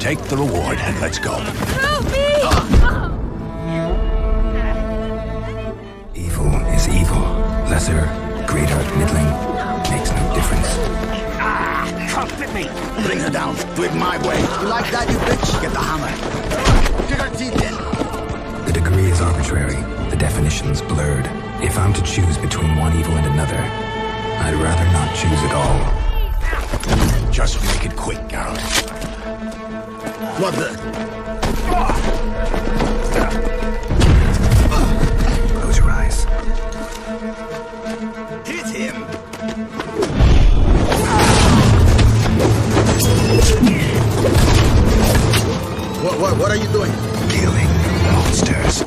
Take the reward and let's go. Help me! Evil is evil. Lesser, greater, middling, makes no difference. Can't fit me. Bring her down. Do it my way. You like that, you bitch? Get the hammer. Dig her teeth in. The degree is arbitrary, the definition's blurred. If I'm to choose between one evil and another, I'd rather not choose at all. Just make it quick, Geralt. What the? Close your eyes. Hit him! What are you doing? Killing monsters.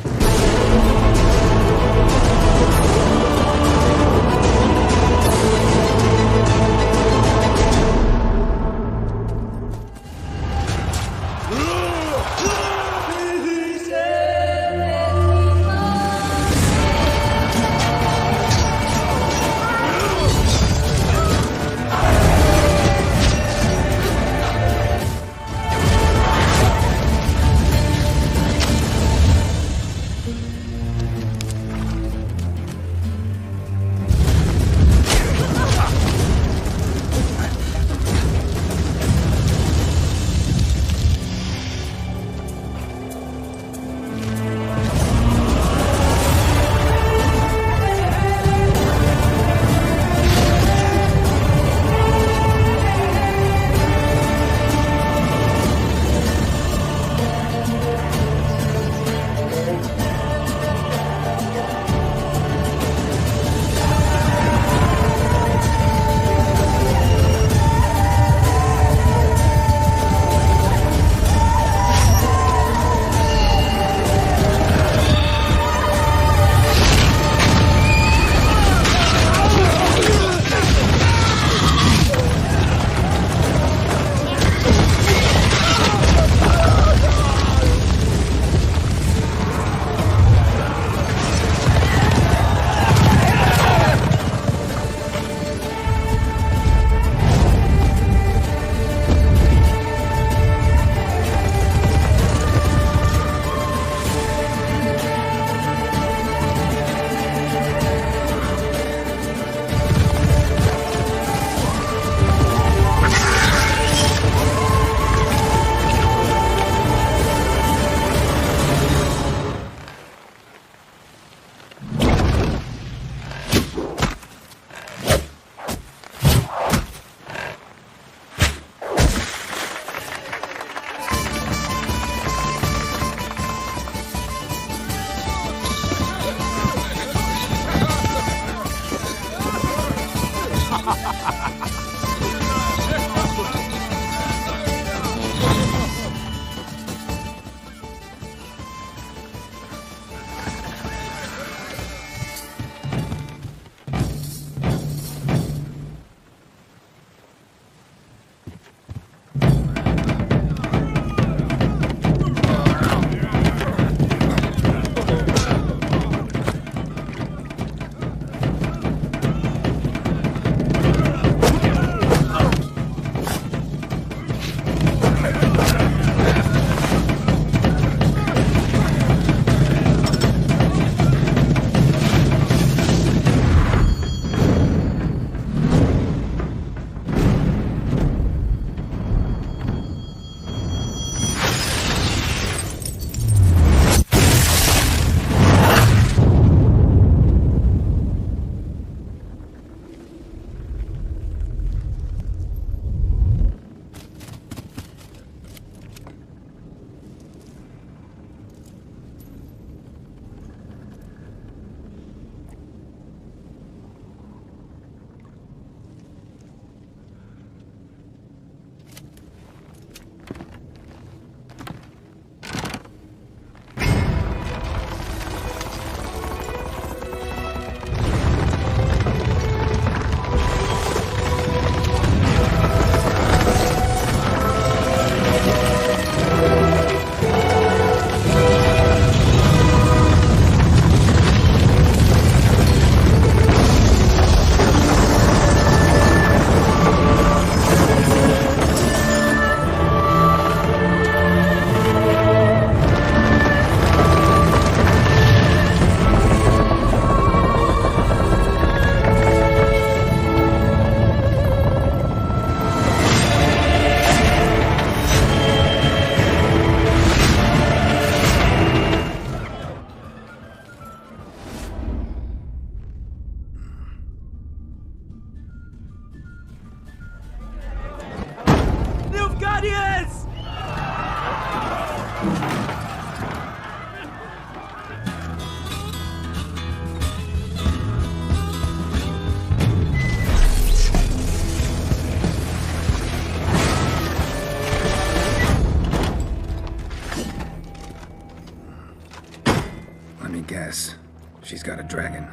dragon.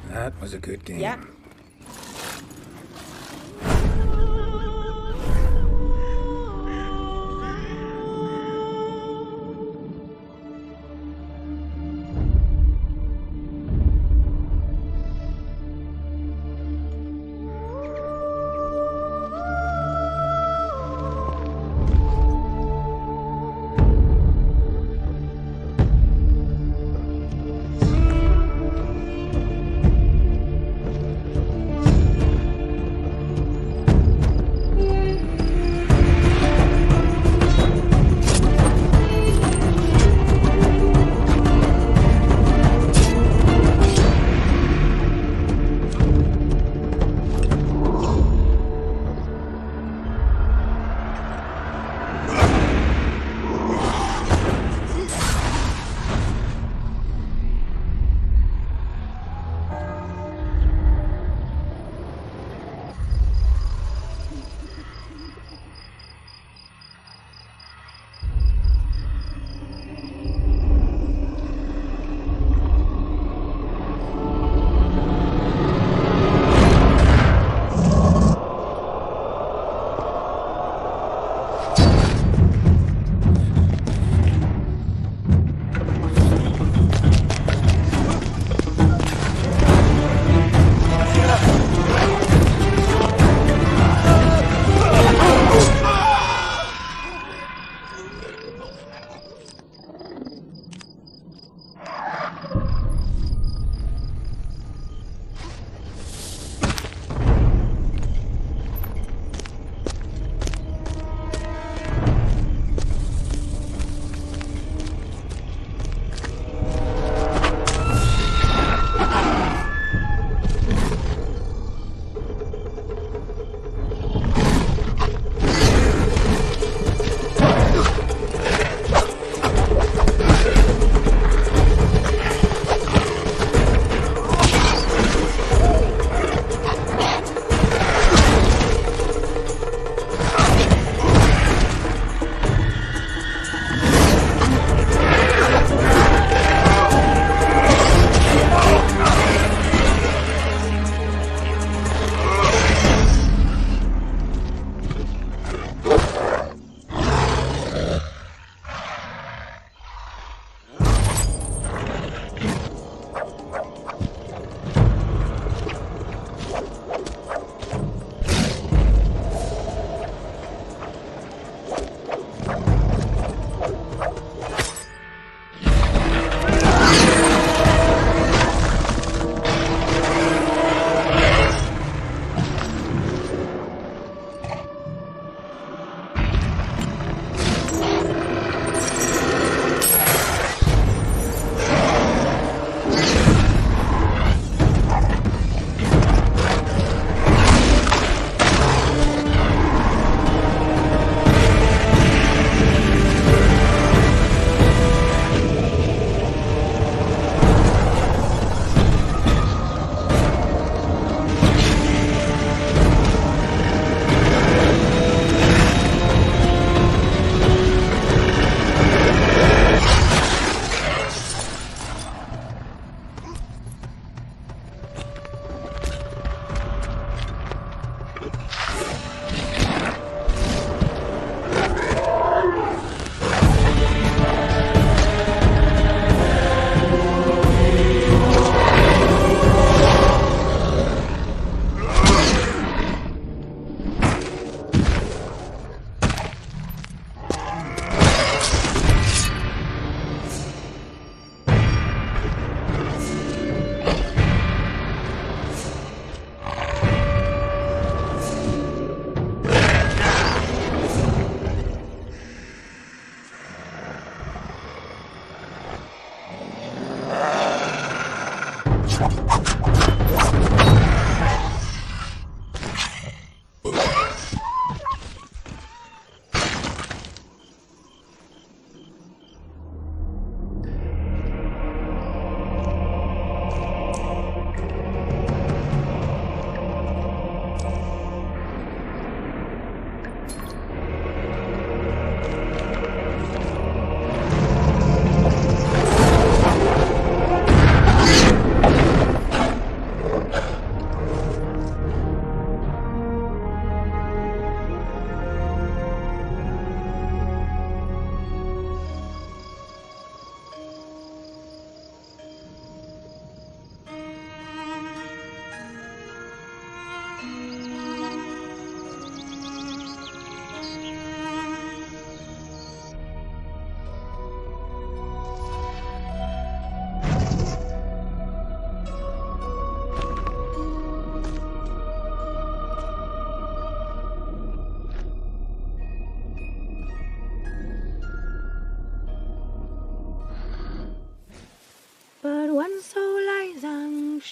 That was a good game. Yeah.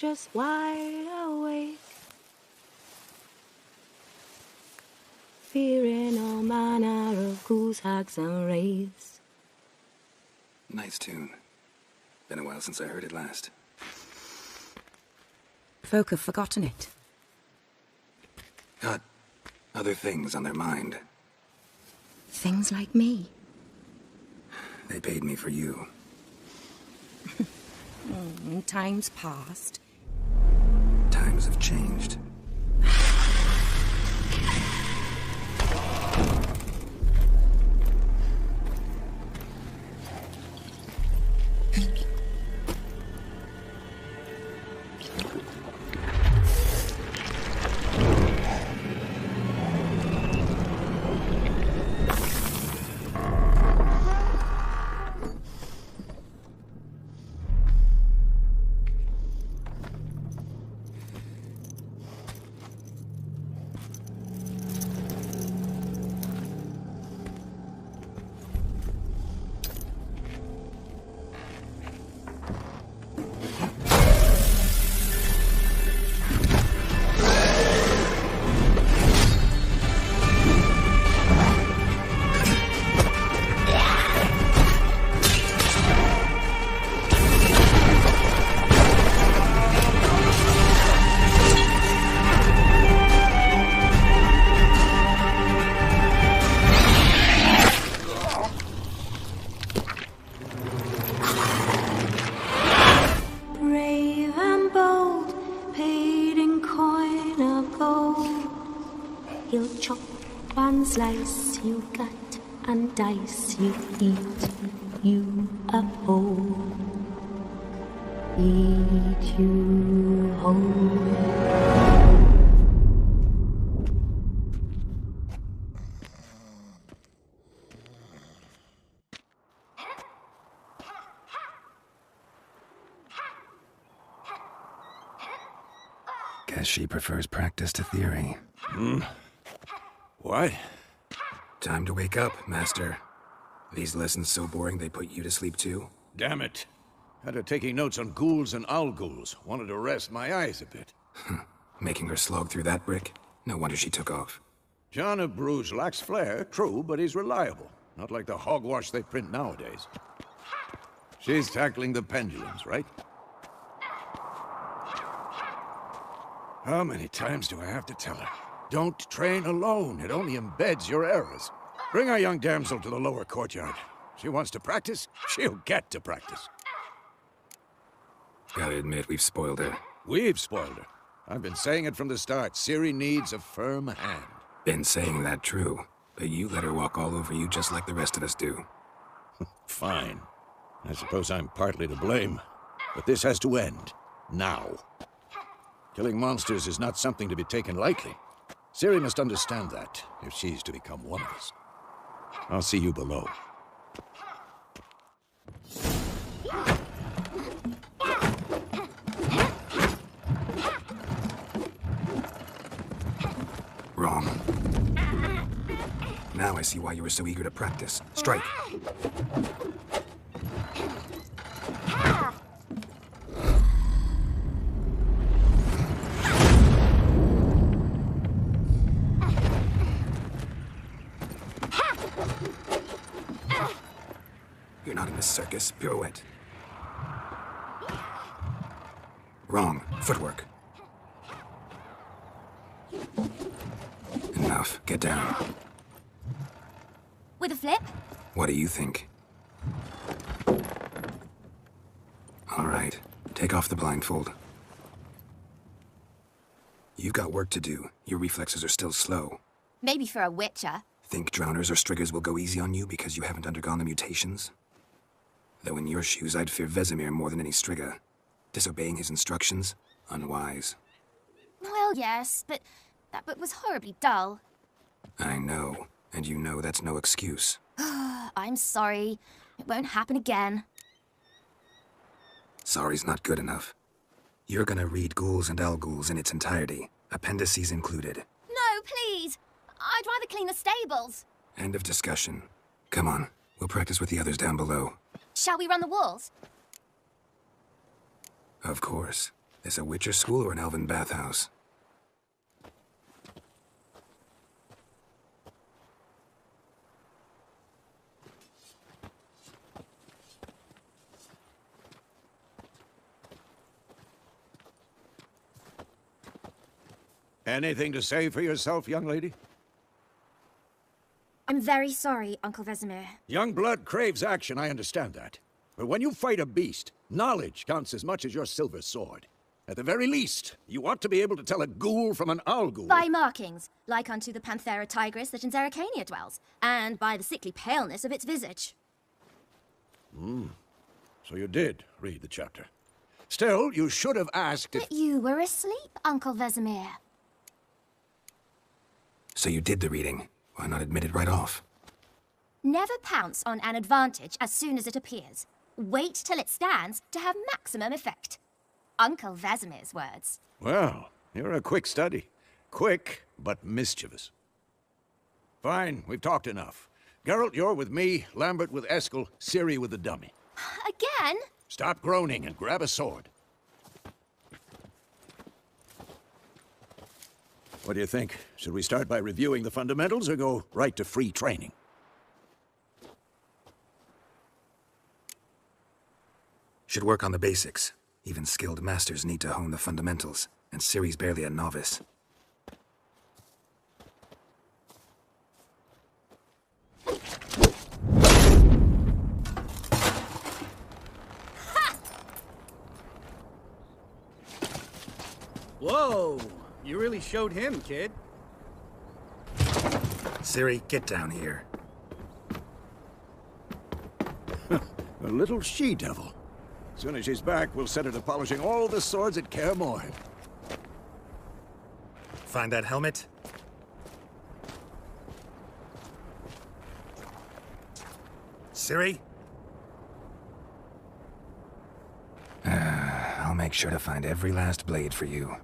just wide awake, fearing all manner of ghouls, hags, and wraiths. Nice tune. Been a while since I heard it last. Folk have forgotten it. Got other things on their mind. Things like me. They paid me for you. In times past. Times have changed. He'll chop one slice, you cut and dice, you eat you up whole. Eat you whole. Guess she prefers practice to theory. What? Time to wake up, Master. These lessons so boring they put you to sleep too? Damn it. Had her taking notes on ghouls and owl-ghouls. Wanted to rest my eyes a bit. Making her slog through that brick? No wonder she took off. John of Bruges lacks flair, true, but he's reliable. Not like the hogwash they print nowadays. She's tackling the pendulums, right? How many times do I have to tell her? Don't train alone. It only embeds your errors. Bring our young damsel to the lower courtyard. She wants to practice, she'll get to practice. Gotta admit, we've spoiled her. We've spoiled her. I've been saying it from the start. Ciri needs a firm hand. Been saying that true, but you let her walk all over you just like the rest of us do. Fine. I suppose I'm partly to blame. But this has to end. Now. Killing monsters is not something to be taken lightly. Ciri must understand that, if she's to become one of us. I'll see you below. Wrong. Now I see why you were so eager to practice. Strike. You're not in a circus. Pirouette. Wrong. Footwork. Enough. Get down. With a flip? What do you think? All right. Take off the blindfold. You've got work to do. Your reflexes are still slow. Maybe for a witcher. Think drowners or striggers will go easy on you because you haven't undergone the mutations? Though in your shoes, I'd fear Vesemir more than any strigger. Disobeying his instructions? Unwise. Well, yes, but that book was horribly dull. I know, and you know that's no excuse. I'm sorry. It won't happen again. Sorry's not good enough. You're gonna read Ghouls and Owl-Ghouls in its entirety, appendices included. No, please. I'd rather clean the stables. End of discussion. Come on, we'll practice with the others down below. Shall we run the walls? Of course. This a Witcher school or an elven bathhouse? Anything to say for yourself, young lady? I'm very sorry, Uncle Vesemir. Young blood craves action, I understand that. But when you fight a beast, knowledge counts as much as your silver sword. At the very least, you ought to be able to tell a ghoul from an owl ghoul. By markings, like unto the Panthera tigris that in Zerrikania dwells, and by the sickly paleness of its visage. So you did read the chapter. Still, you should have asked if... But you were asleep, Uncle Vesemir. So you did the reading. Why not admit it right off? Never pounce on an advantage as soon as it appears. Wait till it stands to have maximum effect. Uncle Vesemir's words. Well, you're a quick study. Quick, but mischievous. Fine, we've talked enough. Geralt, you're with me, Lambert with Eskel, Ciri with the dummy. Again? Stop groaning and grab a sword. What do you think? Should we start by reviewing the fundamentals or go right to free training? Should work on the basics. Even skilled masters need to hone the fundamentals, and Ciri's barely a novice. Whoa! You really showed him, kid. Ciri, get down here. A little she-devil. As soon as she's back, we'll set her to polishing all the swords at Kaer Morhen. Find that helmet? Ciri? I'll make sure to find every last blade for you.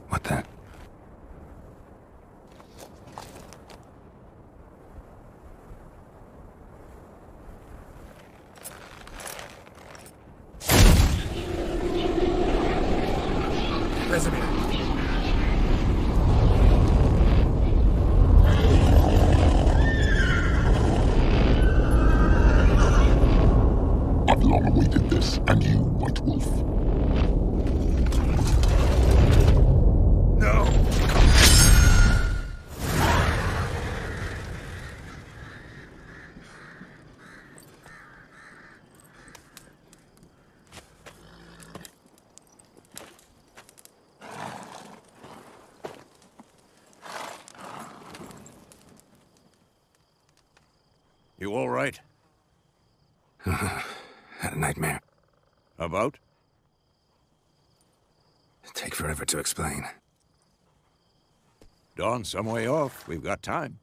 What the? Vesemir. I've long awaited this, and you, White Wolf. No! You all right? Had a nightmare. About? Take forever to explain. Dawn's some way off. We've got time.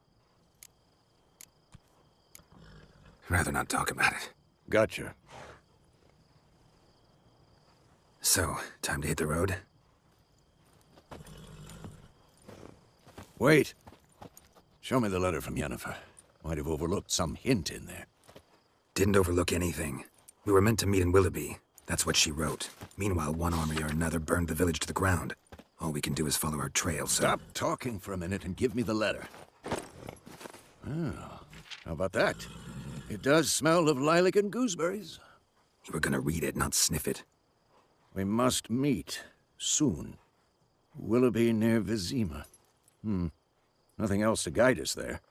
Rather not talk about it. Gotcha. So, time to hit the road? Wait. Show me the letter from Yennefer. Might have overlooked some hint in there. Didn't overlook anything. We were meant to meet in Willoughby. That's what she wrote. Meanwhile, one army or another burned the village to the ground. All we can do is follow our trail, so... Stop talking for a minute and give me the letter. Oh, how about that? It does smell of lilac and gooseberries. You were gonna read it, not sniff it. We must meet. Soon. Willoughby near Vizima. Nothing else to guide us there.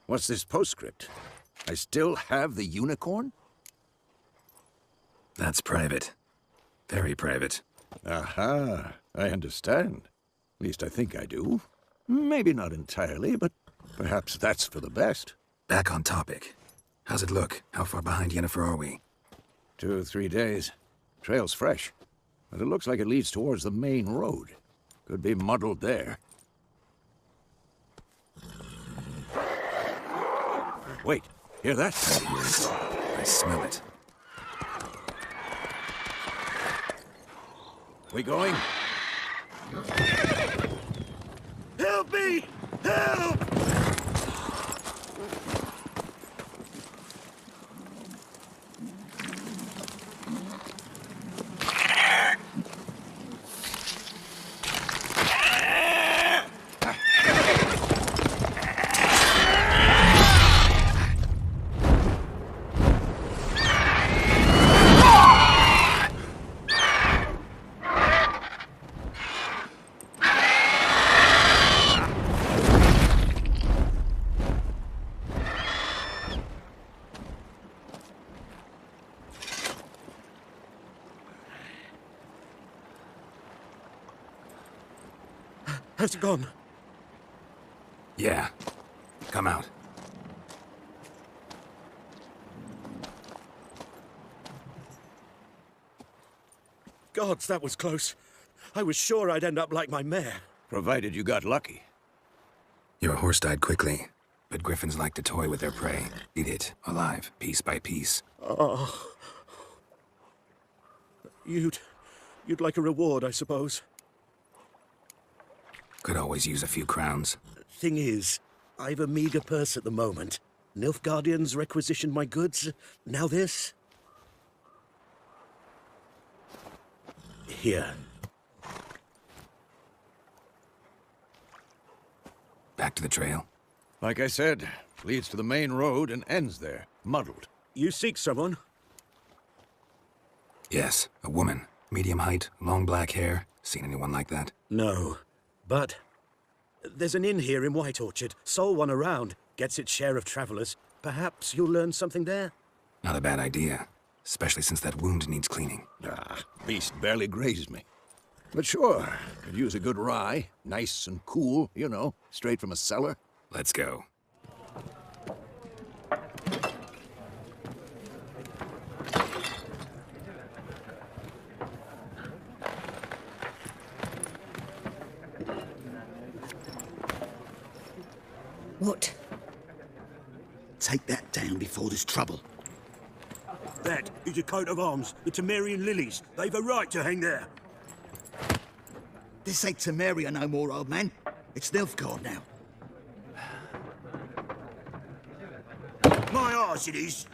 What's this postscript? I still have the unicorn? That's private. Very private. Aha, I understand. At least I think I do. Maybe not entirely, but perhaps that's for the best. Back on topic. How's it look? How far behind Yennefer are we? 2 or 3 days. Trail's fresh, but it looks like it leads towards the main road. Could be muddled there. Wait, hear that? I smell it. We going? Help me! Has it gone? Yeah. Come out. Gods, that was close. I was sure I'd end up like my mare. Provided you got lucky. Your horse died quickly, but griffins like to toy with their prey. Eat it, alive, piece by piece. Oh. You'd like a reward, I suppose. Could always use a few crowns. Thing is, I've a meager purse at the moment. Nilfgaardians requisitioned my goods. Now this. Here. Back to the trail. Like I said, leads to the main road and ends there, muddled. You seek someone? Yes, a woman. Medium height, long black hair. Seen anyone like that? No. But there's an inn here in White Orchard. Sole one around. Gets its share of travelers. Perhaps you'll learn something there? Not a bad idea. Especially since that wound needs cleaning. Beast barely grazed me. But sure, could use a good rye. Nice and cool, you know, straight from a cellar. Let's go. What? Take that down before there's trouble. That is a coat of arms. The Temerian lilies. They've a right to hang there. This ain't Temeria no more, old man. It's Nilfgaard now. My arse it is.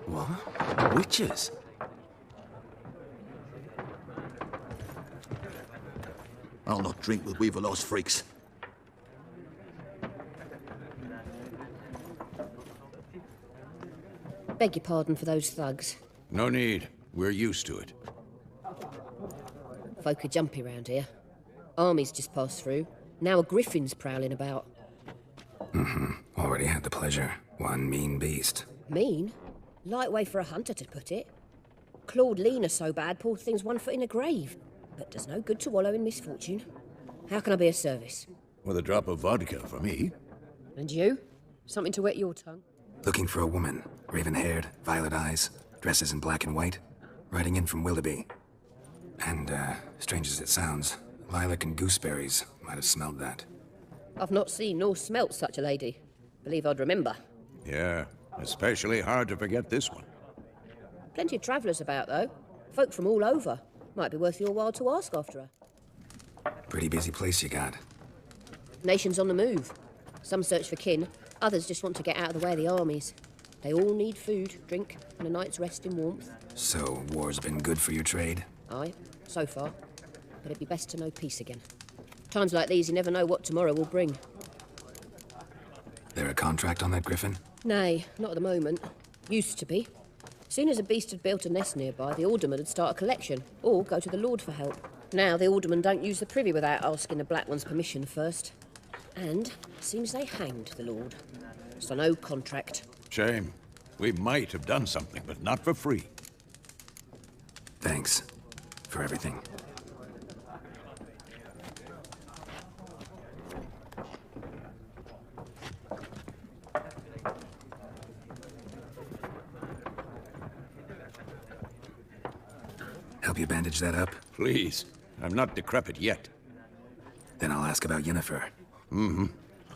What? Witches? I'll not drink with Weaverlost freaks. Beg your pardon for those thugs. No need. We're used to it. Folk are jumpy round here. Armies just passed through. Now a griffin's prowling about. Already had the pleasure. One mean beast. Mean? Light way for a hunter to put it. Clawed Lena so bad, poor thing's 1 foot in a grave. But does no good to wallow in misfortune. How can I be of service? With a drop of vodka for me. And you? Something to wet your tongue? Looking for a woman. Raven-haired, violet eyes, dresses in black and white. Riding in from Willoughby. And, strange as it sounds, lilac and gooseberries might have smelled that. I've not seen nor smelt such a lady. Believe I'd remember. Yeah, especially hard to forget this one. Plenty of travellers about, though. Folk from all over. Might be worth your while to ask after her. Pretty busy place you got. Nations on the move. Some search for kin, others just want to get out of the way of the armies. They all need food, drink, and a night's rest in warmth. So, war's been good for your trade? Aye, so far. But it'd be best to know peace again. Times like these, you never know what tomorrow will bring. There a contract on that griffin? Nay, not at the moment. Used to be. Soon as a beast had built a nest nearby, the alderman would start a collection, or go to the Lord for help. Now the aldermen don't use the privy without asking the Black One's permission first. And seems they hanged the Lord. So no contract. Shame. We might have done something, but not for free. Thanks. For everything. Help you bandage that up? Please. I'm not decrepit yet. Then I'll ask about Yennefer.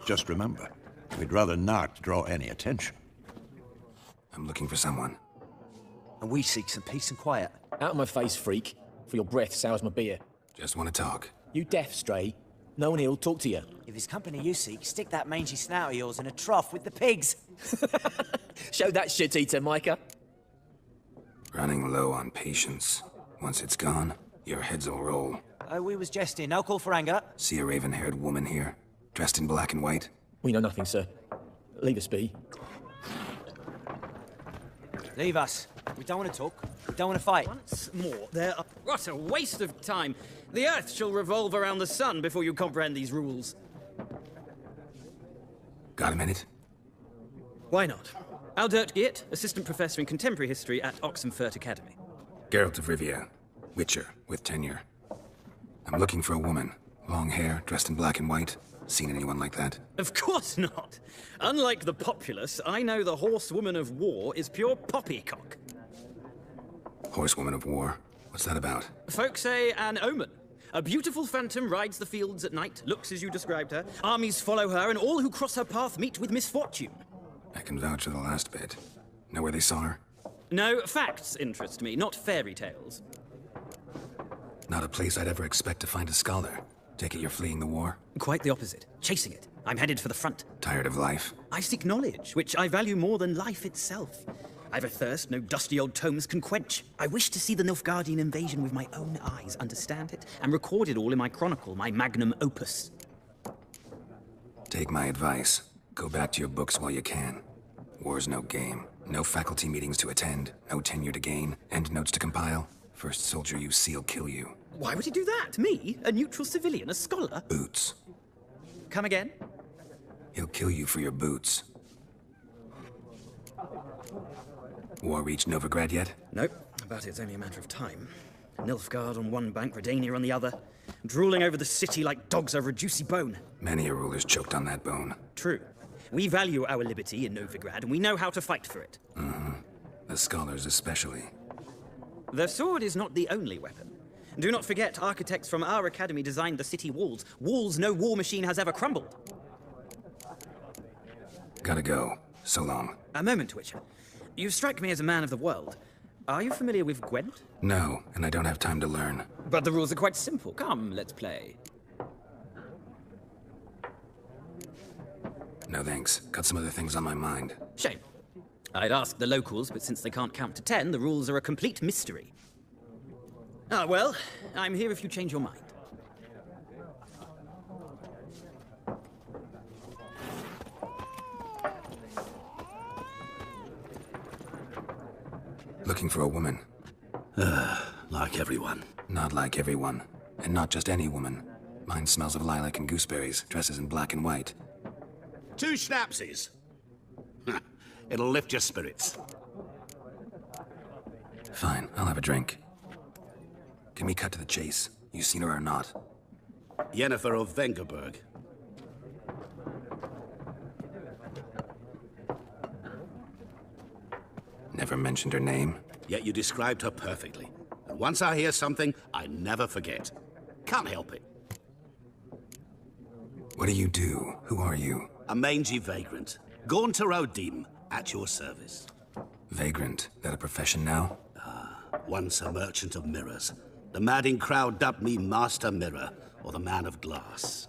Just remember, we'd rather not draw any attention. I'm looking for someone. And we seek some peace and quiet. Out of my face, freak. For your breath sours my beer. Just want to talk. You deaf, Stray. No one here'll talk to you. If it's company you seek, stick that mangy snout of yours in a trough with the pigs. Show that shit-eater, Micah. Running low on patience. Once it's gone, your heads will roll. Oh, we was jesting. No call for anger. See a raven-haired woman here, dressed in black and white? We know nothing, sir. Leave us be. Leave us. We don't want to talk. We don't want to fight. Once more, there are... What a waste of time. The Earth shall revolve around the sun before you comprehend these rules. Got a minute? Why not? Aldert Geert, Assistant Professor in Contemporary History at Oxenfurt Academy. Geralt of Rivia, Witcher, with tenure. I'm looking for a woman. Long hair, dressed in black and white. Seen anyone like that? Of course not. Unlike the populace, I know the horsewoman of war is pure poppycock. Horsewoman of war? What's that about? Folk say an omen. A beautiful phantom rides the fields at night, looks as you described her. Armies follow her, and all who cross her path meet with misfortune. I can vouch for the last bit. Know where they saw her? No, facts interest me, not fairy tales. Not a place I'd ever expect to find a scholar. Take it you're fleeing the war? Quite the opposite. Chasing it. I'm headed for the front. Tired of life? I seek knowledge, which I value more than life itself. I've a thirst no dusty old tomes can quench. I wish to see the Nilfgaardian invasion with my own eyes, understand it, and record it all in my chronicle, my magnum opus. Take my advice. Go back to your books while you can. War's no game. No faculty meetings to attend, no tenure to gain, endnotes to compile. First soldier you see'll kill you. Why would he do that? Me? A neutral civilian? A scholar? Boots. Come again? He'll kill you for your boots. War reached Novigrad yet? Nope, but it's only a matter of time. Nilfgaard on one bank, Redania on the other, drooling over the city like dogs over a juicy bone. Many a ruler's choked on that bone. True. We value our liberty in Novigrad, and we know how to fight for it. The scholars especially. The sword is not the only weapon. Do not forget, architects from our academy designed the city walls. Walls no war machine has ever crumbled. Gotta go. So long. A moment, Witcher. You strike me as a man of the world. Are you familiar with Gwent? No, and I don't have time to learn. But the rules are quite simple. Come, let's play. No thanks. Got some other things on my mind. Shame. I'd ask the locals, but since they can't count to 10, the rules are a complete mystery. Ah, well, I'm here if you change your mind. Looking for a woman. Like everyone. Not like everyone. And not just any woman. Mine smells of lilac and gooseberries, dresses in black and white. 2 schnapsies. It'll lift your spirits. Fine, I'll have a drink. Can we cut to the chase? You seen her or not? Yennefer of Vengerberg. Never mentioned her name. Yet you described her perfectly. And once I hear something, I never forget. Can't help it. What do you do? Who are you? A mangy vagrant. Gaunter O'Dim, at your service. Vagrant. That a profession now? Once a merchant of mirrors. The madding crowd dubbed me Master Mirror, or the Man of Glass.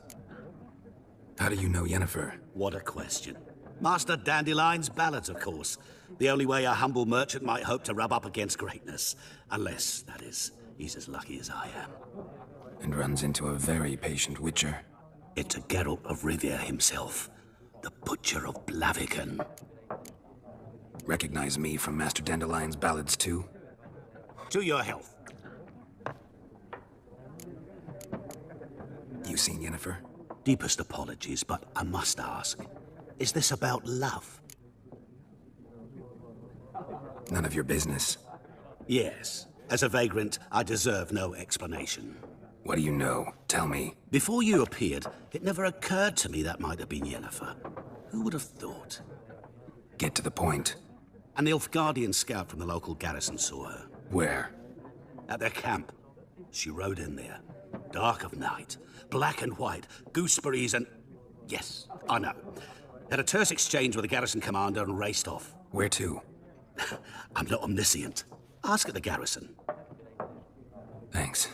How do you know Yennefer? What a question. Master Dandelion's ballads, of course. The only way a humble merchant might hope to rub up against greatness. Unless, that is, he's as lucky as I am. And runs into a very patient witcher. It's a Geralt of Rivia himself. The Butcher of Blaviken. Recognize me from Master Dandelion's ballads, too? To your health. You seen Yennefer? Deepest apologies, but I must ask. Is this about love? None of your business. Yes. As a vagrant, I deserve no explanation. What do you know? Tell me. Before you appeared, it never occurred to me that might have been Yennefer. Who would have thought? Get to the point. An Nilfgaardian scout from the local garrison saw her. Where? At their camp. She rode in there. Dark of night, black and white, gooseberries and... Yes, I know. Had a terse exchange with the garrison commander and raced off. Where to? I'm not omniscient. Ask at the garrison. Thanks.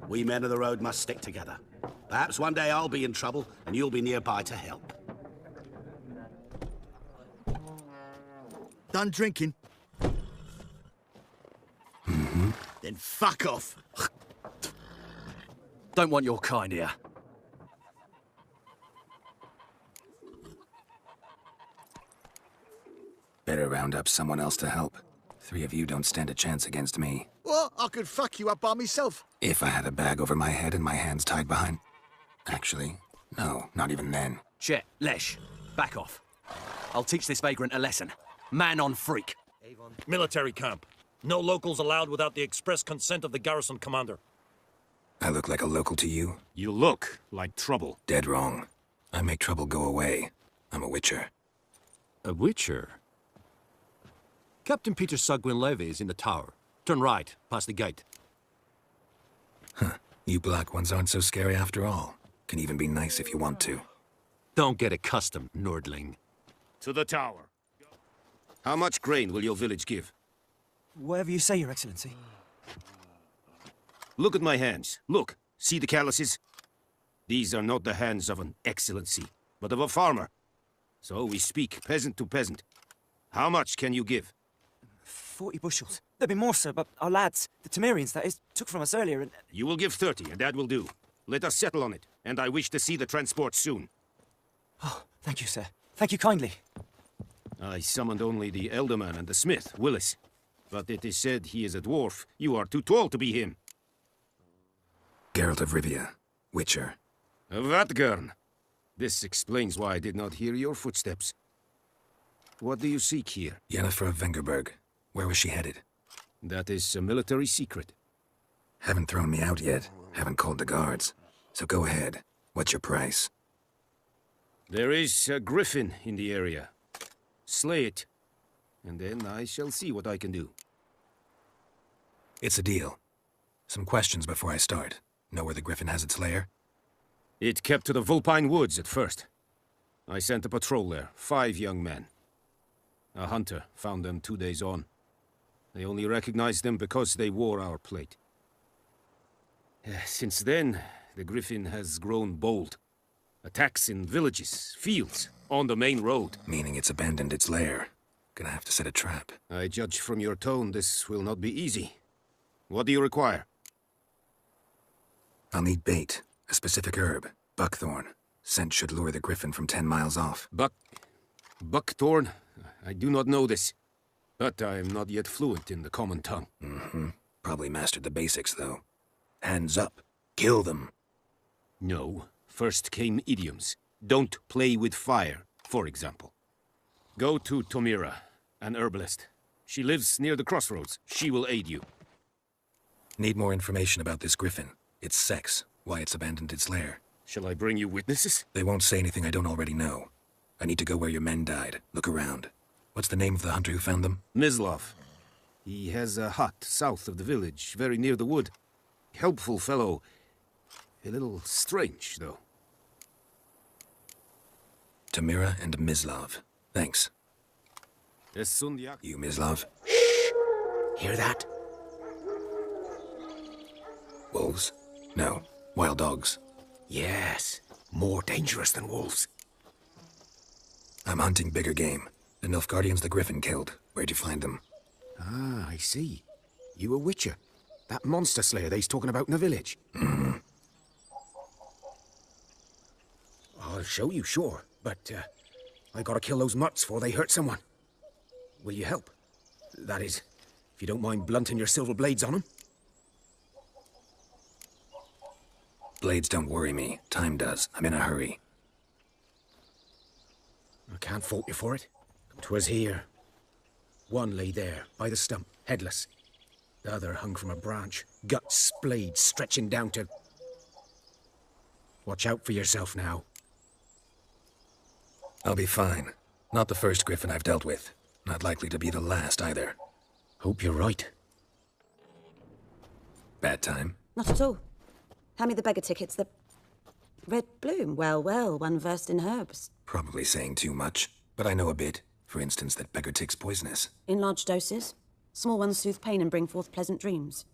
We men of the road must stick together. Perhaps one day I'll be in trouble and you'll be nearby to help. Done drinking? Mm-hmm. Then fuck off. Don't want your kind here. Better round up someone else to help. 3 of you don't stand a chance against me. Well, I could fuck you up by myself. If I had a bag over my head and my hands tied behind... Actually, no, not even then. Chet, Lesh, back off. I'll teach this vagrant a lesson. Man on freak. Military camp. No locals allowed without the express consent of the garrison commander. I look like a local to you? You look like trouble. Dead wrong. I make trouble go away. I'm a witcher. A witcher? Captain Peter Sugwin Levy is in the tower. Turn right, past the gate. Huh. You black ones aren't so scary after all. Can even be nice if you want to. Don't get accustomed, Nordling. To the tower. How much grain will your village give? Whatever you say, Your Excellency. Look at my hands. Look. See the calluses? These are not the hands of an excellency, but of a farmer. So we speak peasant to peasant. How much can you give? 40 bushels. There'd be more, sir, but our lads, the Temerians, that is, took from us earlier and... You will give 30, and that will do. Let us settle on it, and I wish to see the transport soon. Oh, thank you, sir. Thank you kindly. I summoned only the elderman and the smith, Willis. But it is said he is a dwarf. You are too tall to be him. Geralt of Rivia, Witcher. Vatgern. This explains why I did not hear your footsteps. What do you seek here? Yennefer of Vengerberg. Where was she headed? That is a military secret. Haven't thrown me out yet. Haven't called the guards. So go ahead. What's your price? There is a griffin in the area. Slay it, and then I shall see what I can do. It's a deal. Some questions before I start. Know where the griffin has its lair? It kept to the Vulpine Woods at first. I sent a patrol there, 5 young men. A hunter found them 2 days on. They only recognized them because they wore our plate. Since then, the griffin has grown bold. Attacks in villages, fields, on the main road. Meaning it's abandoned its lair. Gonna have to set a trap. I judge from your tone this will not be easy. What do you require? I'll need bait. A specific herb. Buckthorn. Scent should lure the griffin from 10 miles off. Buckthorn? I do not know this. But I am not yet fluent in the common tongue. Mm-hmm. Probably mastered the basics, though. Hands up. Kill them. No. First came idioms. Don't play with fire, for example. Go to Tomira, an herbalist. She lives near the crossroads. She will aid you. Need more information about this griffin. Its sex, why it's abandoned its lair. Shall I bring you witnesses? They won't say anything I don't already know. I need to go where your men died. Look around. What's the name of the hunter who found them? Mislav. He has a hut south of the village, very near the wood. Helpful fellow. A little strange, though. Tomira and Mislav. Thanks. You, Mislav? Hear that? Wolves? No. Wild dogs. Yes. More dangerous than wolves. I'm hunting bigger game. The Nilfgaardians the Griffin killed. Where'd you find them? Ah, I see. You a witcher. That monster slayer they's talking about in the village. Mm-hmm. I'll show you, sure. But, I gotta kill those mutts before they hurt someone. Will you help? That is, if you don't mind blunting your silver blades on them. Blades don't worry me. Time does. I'm in a hurry. I can't fault you for it. 'Twas here. One lay there, by the stump, headless. The other hung from a branch, guts splayed, stretching down to... Watch out for yourself now. I'll be fine. Not the first Griffin I've dealt with. Not likely to be the last, either. Hope you're right. Bad time? Not at all. Hand me the beggar tickets. The red bloom. Well, well, one versed in herbs. Probably saying too much, but I know a bit. For instance, that beggar tick's poisonous. In large doses. Small ones soothe pain and bring forth pleasant dreams.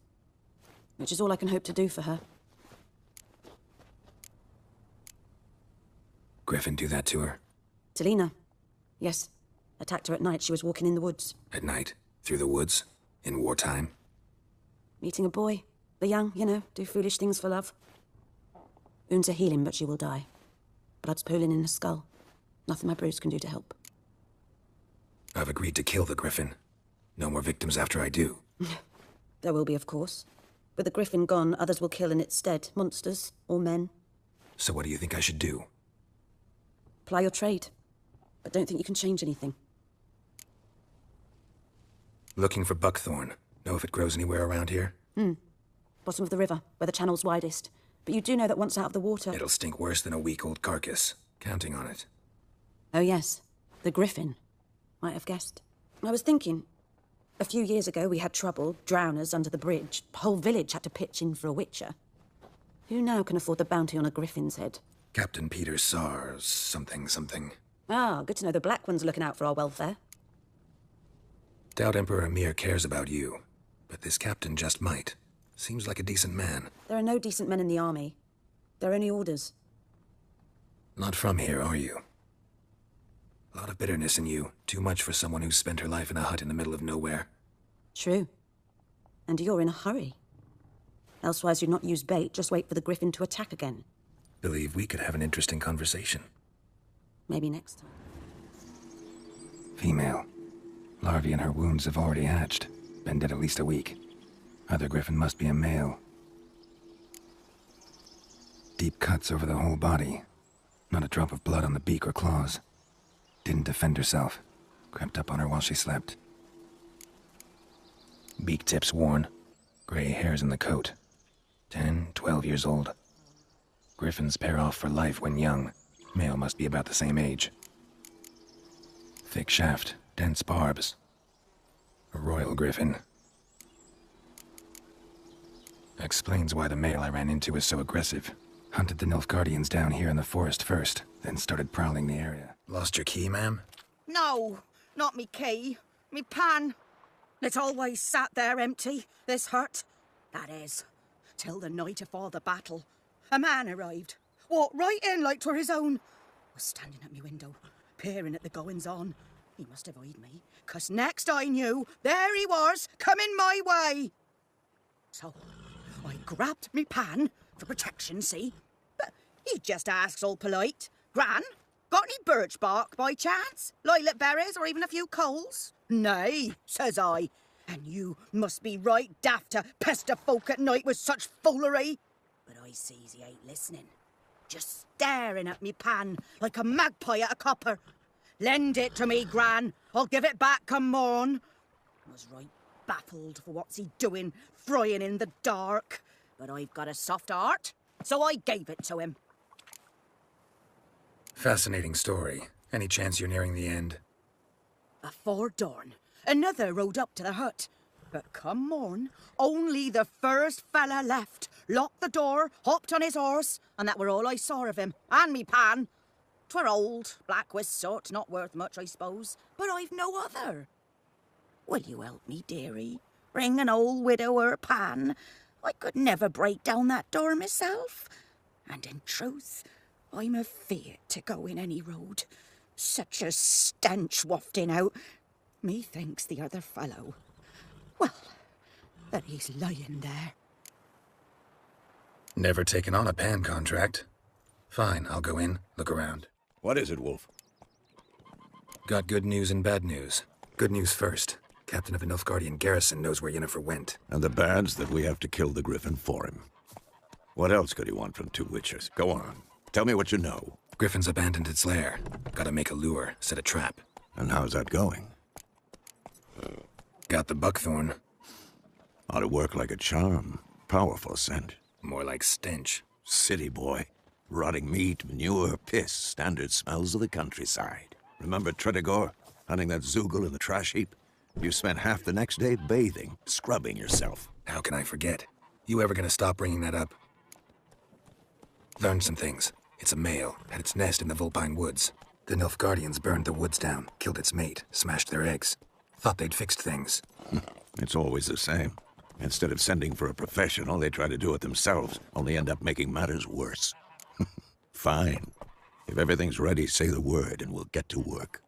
Which is all I can hope to do for her. Griffin do that to her? Talina. Yes. Attacked her at night. She was walking in the woods. At night? Through the woods? In wartime? Meeting a boy. The young, you know, do foolish things for love. Wounds are healing, but she will die. Blood's pooling in her skull. Nothing my bruise can do to help. I've agreed to kill the Griffin. No more victims after I do. There will be, of course. With the Griffin gone, others will kill in its stead. Monsters or men. So what do you think I should do? Ply your trade. But don't think you can change anything. Looking for buckthorn. Know if it grows anywhere around here? Bottom of the river, where the channel's widest. But you do know that once out of the water... It'll stink worse than a week-old carcass. Counting on it. Oh yes, the Griffin. Might have guessed. I was thinking... A few years ago we had trouble, drowners under the bridge. The whole village had to pitch in for a witcher. Who now can afford the bounty on a Griffin's head? Captain Peter Sars, something. Ah, good to know the Black One's looking out for our welfare. Doubt Emperor Emir cares about you. But this captain just might. Seems like a decent man. There are no decent men in the army. They're only orders. Not from here, are you? A lot of bitterness in you. Too much for someone who's spent her life in a hut in the middle of nowhere. True. And you're in a hurry. Elsewise you'd not use bait, just wait for the Griffin to attack again. Believe we could have an interesting conversation. Maybe next time. Female. Larvae in her wounds have already hatched. Been dead at least a week. Other Griffin must be a male. Deep cuts over the whole body. Not a drop of blood on the beak or claws. Didn't defend herself. Crept up on her while she slept. Beak tips worn. Gray hairs in the coat. 10, 12 years old. Griffins pair off for life when young. Male must be about the same age. Thick shaft, dense barbs. A royal Griffin. Explains why the male I ran into was so aggressive. Hunted the Nilfgaardians down here in the forest first, then started prowling the area. Lost your key, ma'am? No, not me key. Me pan. It's always sat there empty, this hut. That is, till the night afore the battle. A man arrived. Walked right in like 'twere his own. Was standing at me window, peering at the goings-on. He must have eyed me, 'cause next I knew, there he was, coming my way. So, I grabbed me pan, for protection, see? But he just asks all polite, Gran, got any birch bark by chance? Lilac berries or even a few coals? Nay, says I. And you must be right daft to pester folk at night with such foolery. But I sees he ain't listening. Just staring at me pan like a magpie at a copper. Lend it to me, Gran. I'll give it back come morn. Was right baffled for what's he doing, frying in the dark. But I've got a soft heart, so I gave it to him. Fascinating story. Any chance you're nearing the end? Afore dawn, another rode up to the hut. But come morn, only the first fella left. Locked the door, hopped on his horse, and that were all I saw of him. And me pan. 'Twere old, black with soot, not worth much, I suppose. But I've no other. Will you help me, dearie? Bring an old widower pan. I could never break down that door myself. And in truth, I'm afeard to go in any road. Such a stench wafting out. Methinks the other fellow, well, that he's lying there. Never taken on a pan contract. Fine, I'll go in, look around. What is it, Wolf? Got good news and bad news. Good news first. Captain of the Nilfgaardian garrison knows where Yennefer went. And the bad's that we have to kill the Griffin for him. What else could he want from two witchers? Go on. Tell me what you know. Griffin's abandoned its lair. Gotta make a lure, set a trap. And how's that going? Got the buckthorn. Ought to work like a charm. Powerful scent. More like stench. City boy. Rotting meat, manure, piss. Standard smells of the countryside. Remember Tretogor? Hunting that Zoogle in the trash heap? You spent half the next day bathing, scrubbing yourself. How can I forget? You ever gonna stop bringing that up? Learned some things. It's a male, had its nest in the Vulpine Woods. The Nilfgaardians burned the woods down, killed its mate, smashed their eggs. Thought they'd fixed things. It's always the same. Instead of sending for a professional, they try to do it themselves, only end up making matters worse. Fine. If everything's ready, say the word and we'll get to work.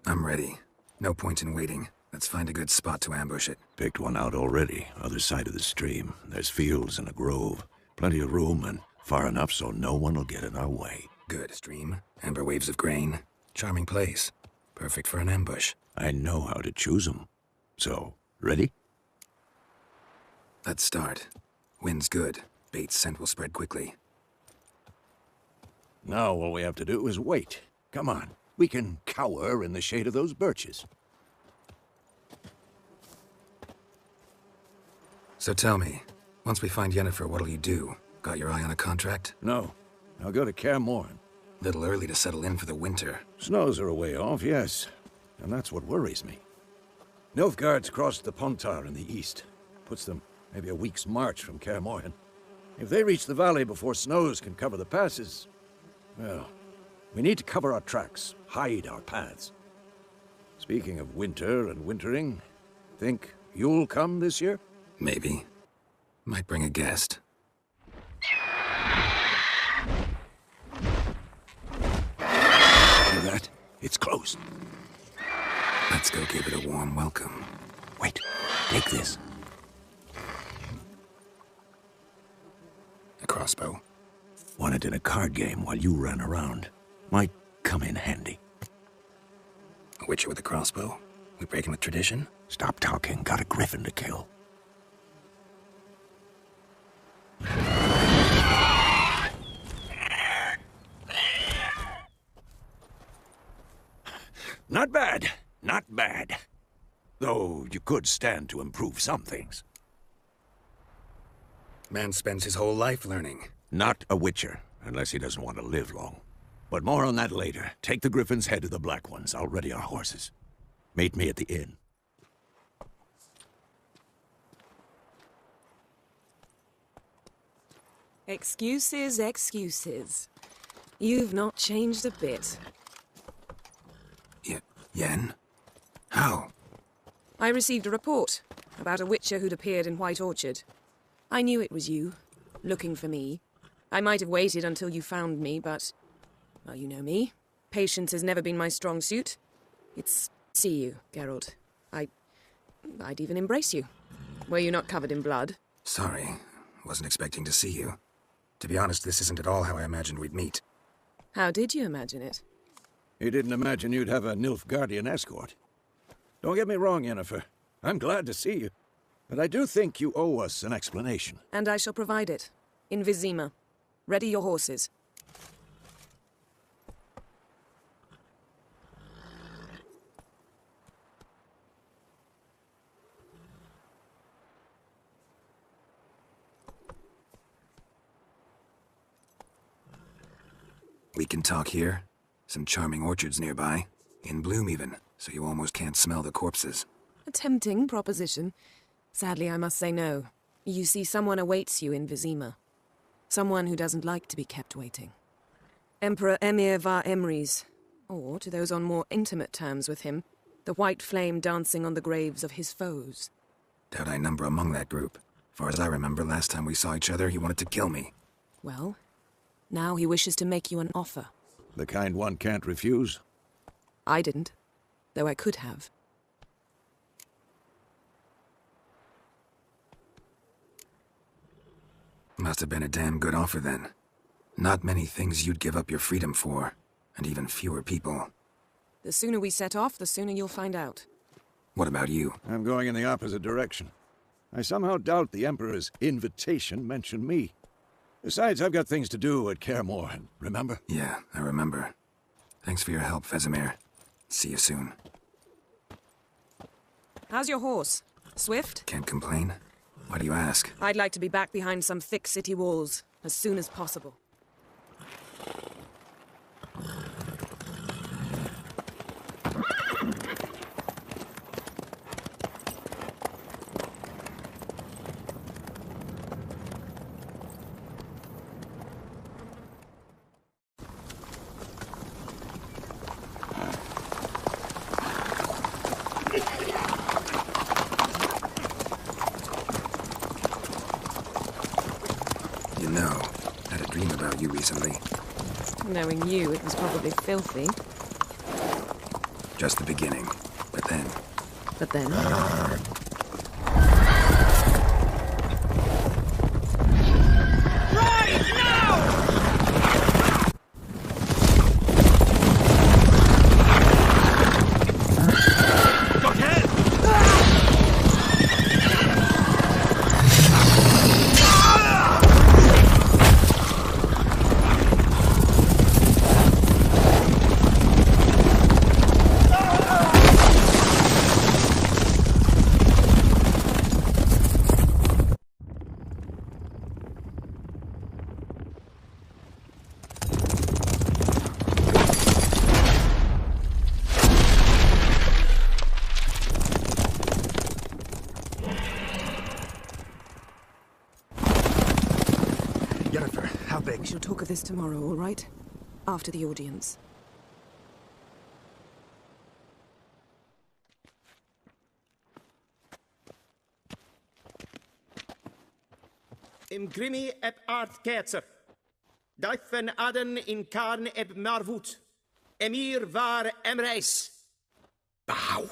I'm ready. No point in waiting. Let's find a good spot to ambush it. Picked one out already, other side of the stream. There's fields and a grove. Plenty of room and far enough so no one will get in our way. Good. Stream, amber waves of grain. Charming place. Perfect for an ambush. I know how to choose them. So, ready? Let's start. Wind's good. Bait's scent will spread quickly. Now all we have to do is wait. Come on. We can cower in the shade of those birches. So tell me, once we find Yennefer, what'll you do? Got your eye on a contract? No. I'll go to Kaer Morhen. Little early to settle in for the winter. Snows are a way off, yes. And that's what worries me. Nilfgaard's crossed the Pontar in the east. Puts them maybe a week's march from Kaer Morhen. If they reach the valley before snows can cover the passes, well, we need to cover our tracks, hide our paths. Speaking of winter and wintering, think you'll come this year? Maybe. Might bring a guest. Hear that? It's close. Let's go give it a warm welcome. Wait, take this. A crossbow. Won it in a card game while you ran around. Might come in handy. A witcher with a crossbow? We breaking with tradition? Stop talking. Got a griffin to kill. Not bad. Not bad. Though you could stand to improve some things. Man spends his whole life learning. Not a witcher, unless he doesn't want to live long. But more on that later. Take the griffin's head to the Black Ones. I'll ready our horses. Meet me at the inn. Excuses, excuses. You've not changed a bit. Yen? How? I received a report about a witcher who'd appeared in White Orchard. I knew it was you, looking for me. I might have waited until you found me, but... well, you know me. Patience has never been my strong suit. It's... see you, Geralt. I'd even embrace you. Were you not covered in blood? Sorry. Wasn't expecting to see you. To be honest, this isn't at all how I imagined we'd meet. How did you imagine it? You didn't imagine you'd have a Nilfgaardian escort. Don't get me wrong, Yennefer. I'm glad to see you. But I do think you owe us an explanation. And I shall provide it. In Vizima. Ready your horses. We can talk here. Some charming orchards nearby. In bloom even, so you almost can't smell the corpses. A tempting proposition. Sadly, I must say no. You see, someone awaits you in Vizima. Someone who doesn't like to be kept waiting. Emperor Emir var Emrys. Or, to those on more intimate terms with him, the white flame dancing on the graves of his foes. Doubt I number among that group. Far as I remember, last time we saw each other, he wanted to kill me. Well, now he wishes to make you an offer. The kind one can't refuse? I didn't, though I could have. Must have been a damn good offer then. Not many things you'd give up your freedom for, and even fewer people. The sooner we set off, the sooner you'll find out. What about you? I'm going in the opposite direction. I somehow doubt the Emperor's invitation mentioned me. Besides, I've got things to do at Kaer Morhen, remember? Yeah, I remember. Thanks for your help, Vesemir. See you soon. How's your horse? Swift? Can't complain. Why do you ask? I'd like to be back behind some thick city walls, as soon as possible. You know, I had a dream about you recently. Knowing you, it was probably filthy. Just the beginning. But then... But then? Yennefer, how big? We shall talk of this tomorrow, all right? After the audience. Im grimi eb art ketzer. Daifen aden in karn eb marvut. Emir var emreis. Bow.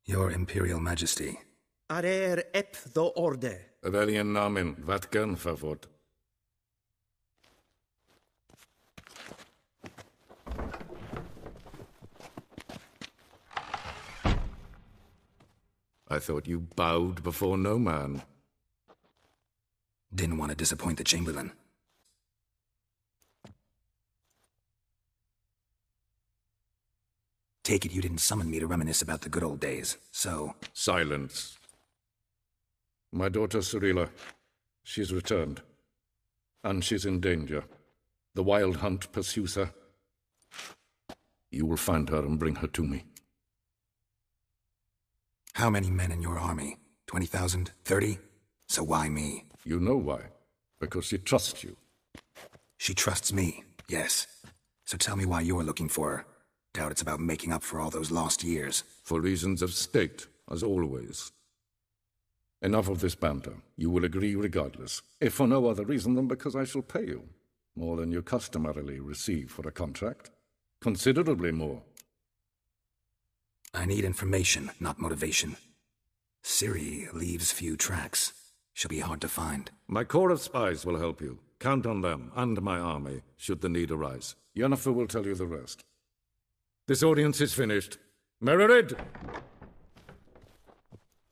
Your Imperial Majesty. Arer ep the orde. Veljen namen, vatkan favort. I thought you bowed before no man. Didn't want to disappoint the Chamberlain. Take it you didn't summon me to reminisce about the good old days, so... Silence. My daughter Cirilla, she's returned. And she's in danger. The Wild Hunt pursues her. You will find her and bring her to me. How many men in your army? 20,000? 30? So why me? You know why. Because she trusts you. She trusts me, yes. So tell me why you're looking for her. Doubt it's about making up for all those lost years. For reasons of state, as always. Enough of this banter. You will agree regardless, if for no other reason than because I shall pay you. More than you customarily receive for a contract. Considerably more. I need information, not motivation. Ciri leaves few tracks. She'll be hard to find. My corps of spies will help you. Count on them, and my army, should the need arise. Yennefer will tell you the rest. This audience is finished. Mererid!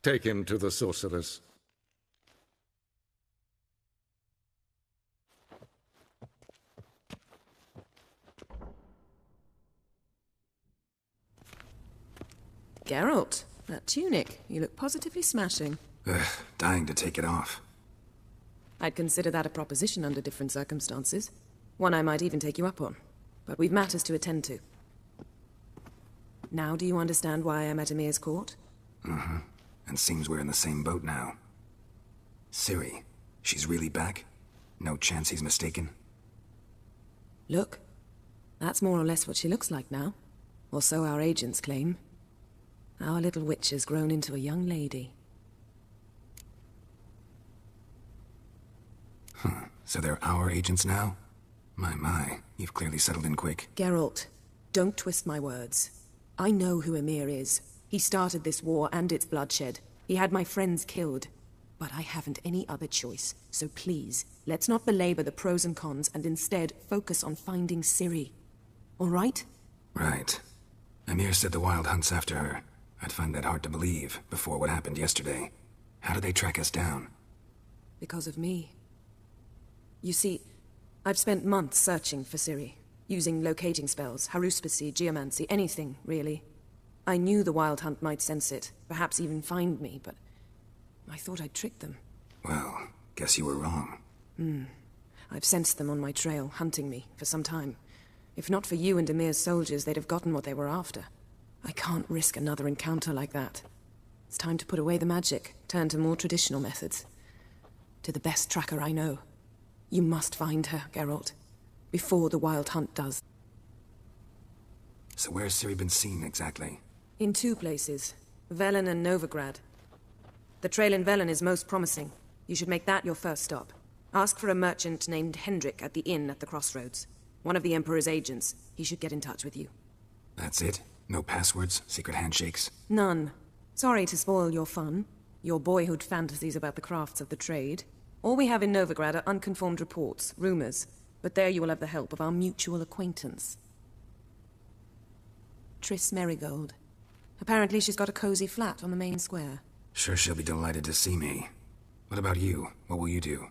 Take him to the sorceress. Geralt, that tunic. You look positively smashing. Dying to take it off. I'd consider that a proposition under different circumstances. One I might even take you up on. But we've matters to attend to. Now do you understand why I'm at Emir's court? Mm-hmm. And seems we're in the same boat now. Ciri, she's really back? No chance he's mistaken? Look, that's more or less what she looks like now. Or so our agents claim. Our little witch has grown into a young lady. So they're our agents now? My, you've clearly settled in quick. Geralt, don't twist my words. I know who Emir is. He started this war and its bloodshed. He had my friends killed. But I haven't any other choice. So please, let's not belabor the pros and cons and instead focus on finding Ciri. All right? Right. Emir said the Wild Hunt's after her. I'd find that hard to believe before what happened yesterday. How did they track us down? Because of me. You see, I've spent months searching for Ciri. Using locating spells, haruspicy, geomancy, anything, really. I knew the Wild Hunt might sense it, perhaps even find me, but I thought I'd tricked them. Well, guess you were wrong. I've sensed them on my trail, hunting me, for some time. If not for you and Emir's soldiers, they'd have gotten what they were after. I can't risk another encounter like that. It's time to put away the magic, turn to more traditional methods. To the best tracker I know. You must find her, Geralt. Before the Wild Hunt does. So where's Ciri been seen exactly? In 2 places, Velen and Novigrad. The trail in Velen is most promising. You should make that your first stop. Ask for a merchant named Hendrik at the inn at the crossroads. One of the Emperor's agents. He should get in touch with you. That's it? No passwords? Secret handshakes? None. Sorry to spoil your fun. Your boyhood fantasies about the crafts of the trade. All we have in Novigrad are unconfirmed reports, rumors. But there you will have the help of our mutual acquaintance. Triss Merigold. Apparently she's got a cozy flat on the main square. Sure she'll be delighted to see me. What about you? What will you do?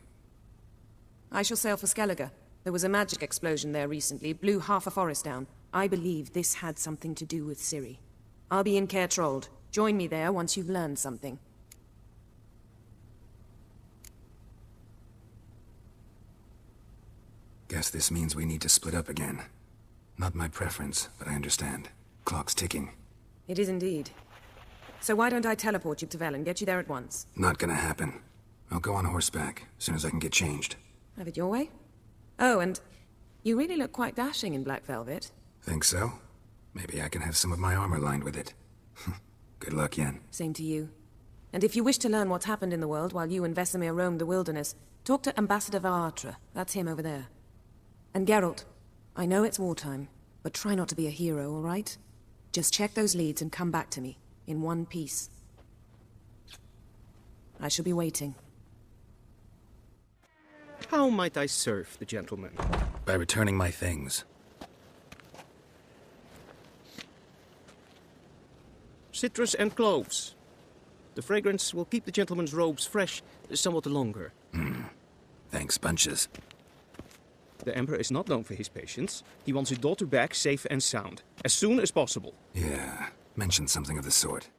I shall sail for Skellige. There was a magic explosion there recently, blew half a forest down. I believe this had something to do with Ciri. I'll be in Caer Trold. Join me there once you've learned something. Guess this means we need to split up again. Not my preference, but I understand. Clock's ticking. It is indeed. So why don't I teleport you to Velen, get you there at once? Not gonna happen. I'll go on horseback, as soon as I can get changed. Have it your way? Oh, and you really look quite dashing in black velvet. Think so? Maybe I can have some of my armor lined with it. Good luck, Yen. Same to you. And if you wish to learn what's happened in the world while you and Vesemir roamed the wilderness, talk to Ambassador Varatra. That's him over there. And Geralt, I know it's wartime, but try not to be a hero, all right? Just check those leads and come back to me, in one piece. I shall be waiting. How might I serve the gentleman? By returning my things. Citrus and cloves. The fragrance will keep the gentleman's robes fresh somewhat longer. Thanks, bunches. The Emperor is not known for his patience. He wants his daughter back safe and sound, as soon as possible. Yeah, mentioned something of the sort.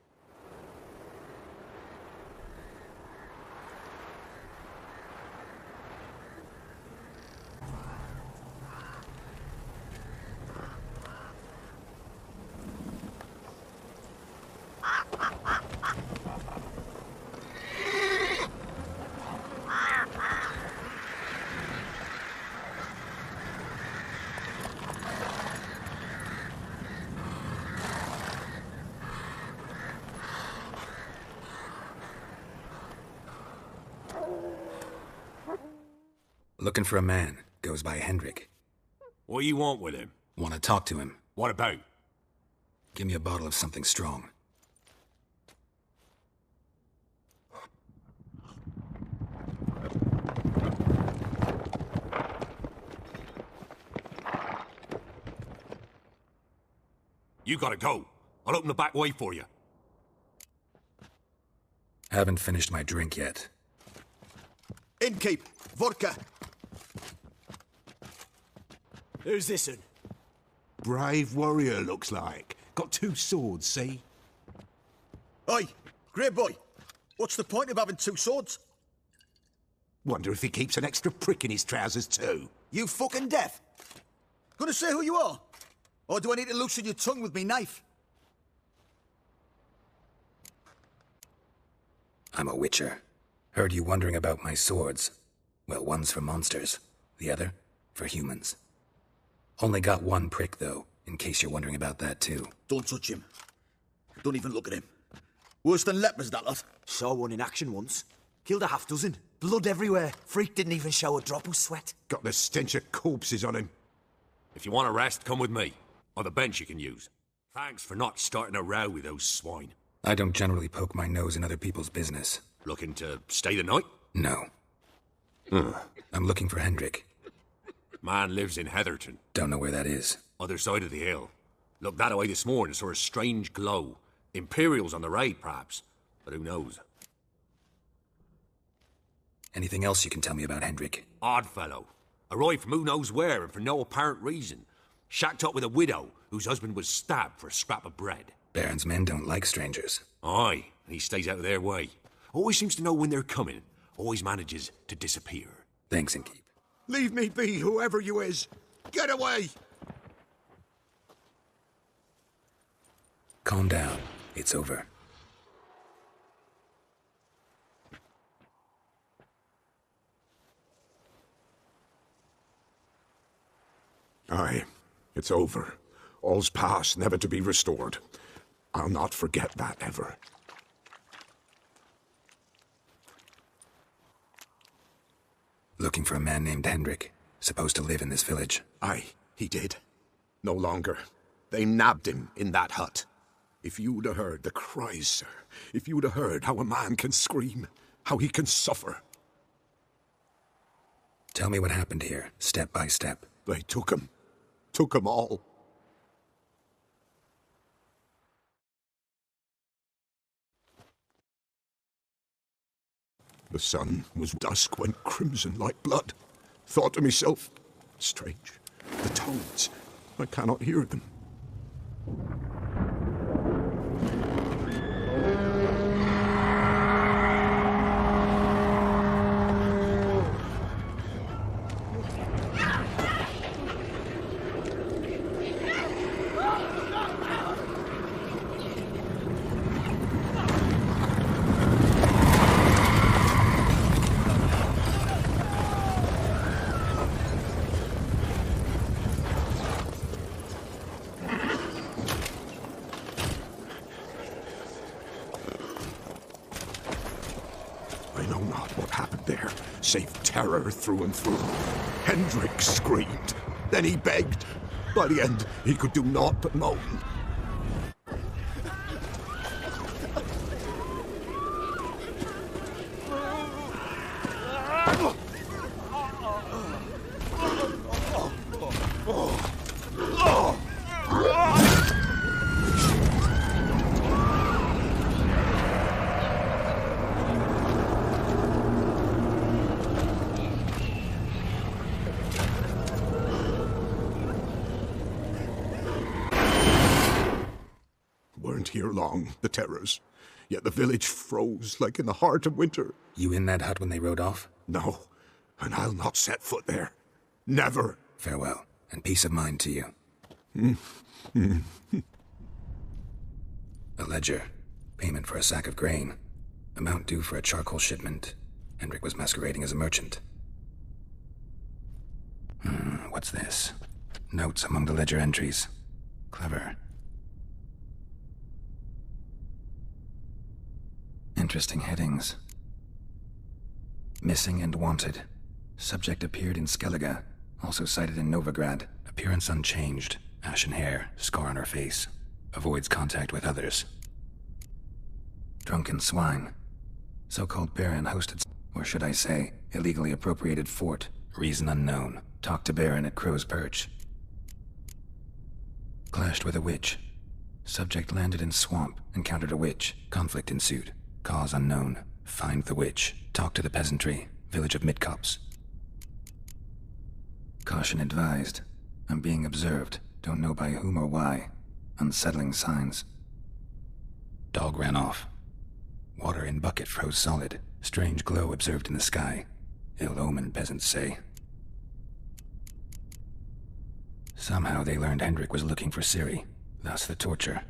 Looking for a man. Goes by Hendrik. What do you want with him? Want to talk to him. What about? Give me a bottle of something strong. You gotta go. I'll open the back way for you. Haven't finished my drink yet. Innkeep, vodka. Who's this one? Brave warrior, looks like. Got 2 swords, see? Oi, grey boy. What's the point of having 2 swords? Wonder if he keeps an extra prick in his trousers too. You fucking deaf? Gonna say who you are? Or do I need to loosen your tongue with me knife? I'm a witcher. Heard you wondering about my swords. Well, one's for monsters, the other for humans. Only got 1 prick, though, in case you're wondering about that, too. Don't touch him. Don't even look at him. Worse than lepers, that lot. Saw one in action once. Killed a half dozen. Blood everywhere. Freak didn't even show a drop of sweat. Got the stench of corpses on him. If you want a rest, come with me. Or the bench you can use. Thanks for not starting a row with those swine. I don't generally poke my nose in other people's business. Looking to stay the night? No. I'm looking for Hendrik. Man lives in Heatherton. Don't know where that is. Other side of the hill. Looked that way this morning, saw a strange glow. Imperials on the raid, perhaps. But who knows? Anything else you can tell me about Hendrik? Odd fellow. Arrived from who knows where and for no apparent reason. Shacked up with a widow whose husband was stabbed for a scrap of bread. Baron's men don't like strangers. Aye, he stays out of their way. Always seems to know when they're coming. Always manages to disappear. Thanks, Innkeep. Leave me be, whoever you is. Get away! Calm down. It's over. Aye, it's over. All's past, never to be restored. I'll not forget that ever. Looking for a man named Hendrik, supposed to live in this village. Aye, he did. No longer. They nabbed him in that hut. If you'd have heard the cries, sir. If you'd have heard how a man can scream, how he can suffer. Tell me what happened here, step by step. They took him. Took him all. The sun was dusk, went crimson like blood. Thought to myself, strange, the tones, I cannot hear them. Save terror through and through. Hendrik screamed. Then he begged. By the end, he could do naught but moan. Here long, the terrors. Yet the village froze like in the heart of winter. You in that hut when they rode off? No, and I'll not set foot there. Never. Farewell, and peace of mind to you. A ledger. Payment for a sack of grain. Amount due for a charcoal shipment. Hendrik was masquerading as a merchant. What's this? Notes among the ledger entries. Clever. Interesting headings. Missing and wanted. Subject appeared in Skellige, also cited in Novigrad. Appearance unchanged. Ashen hair, scar on her face. Avoids contact with others. Drunken swine. So-called Baron hosted, or should I say, illegally appropriated fort. Reason unknown. Talked to Baron at Crow's Perch. Clashed with a witch. Subject landed in swamp, encountered a witch. Conflict ensued. Cause unknown. Find the witch. Talk to the peasantry. Village of Midcopse. Caution advised. I'm being observed. Don't know by whom or why. Unsettling signs. Dog ran off. Water in bucket froze solid. Strange glow observed in the sky. Ill omen, peasants say. Somehow they learned Hendrik was looking for Ciri. Thus the torture.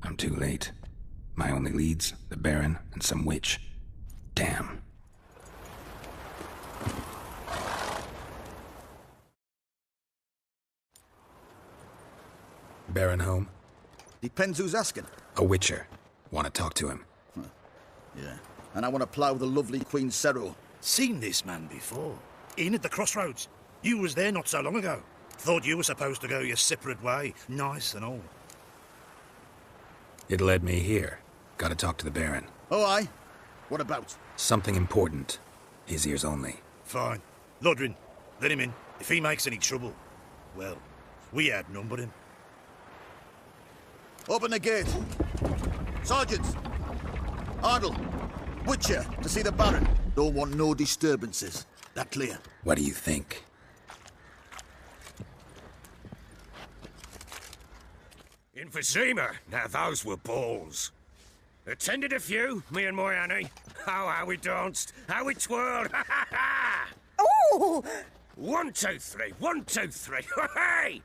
I'm too late. My only leads, the Baron and some witch. Damn. Baron home? Depends who's asking. A witcher. Want to talk to him. Yeah. And I want to plough the lovely Queen Cero. Seen this man before. In at the crossroads. You was there not so long ago. Thought you were supposed to go your separate way. Nice and all. It led me here. Gotta talk to the Baron. Oh, aye? What about? Something important. His ears only. Fine. Lodrin, let him in. If he makes any trouble, well, we outnumber him. Open the gate. Sergeants! Ardle! Witcher, to see the Baron. Don't want no disturbances. That clear? What do you think? Emphysema. Now those were balls. Attended a few, me and my Annie. Oh, how we danced, how we twirled. Oh! 1, 2, 3. 1, 2, 3. Hey!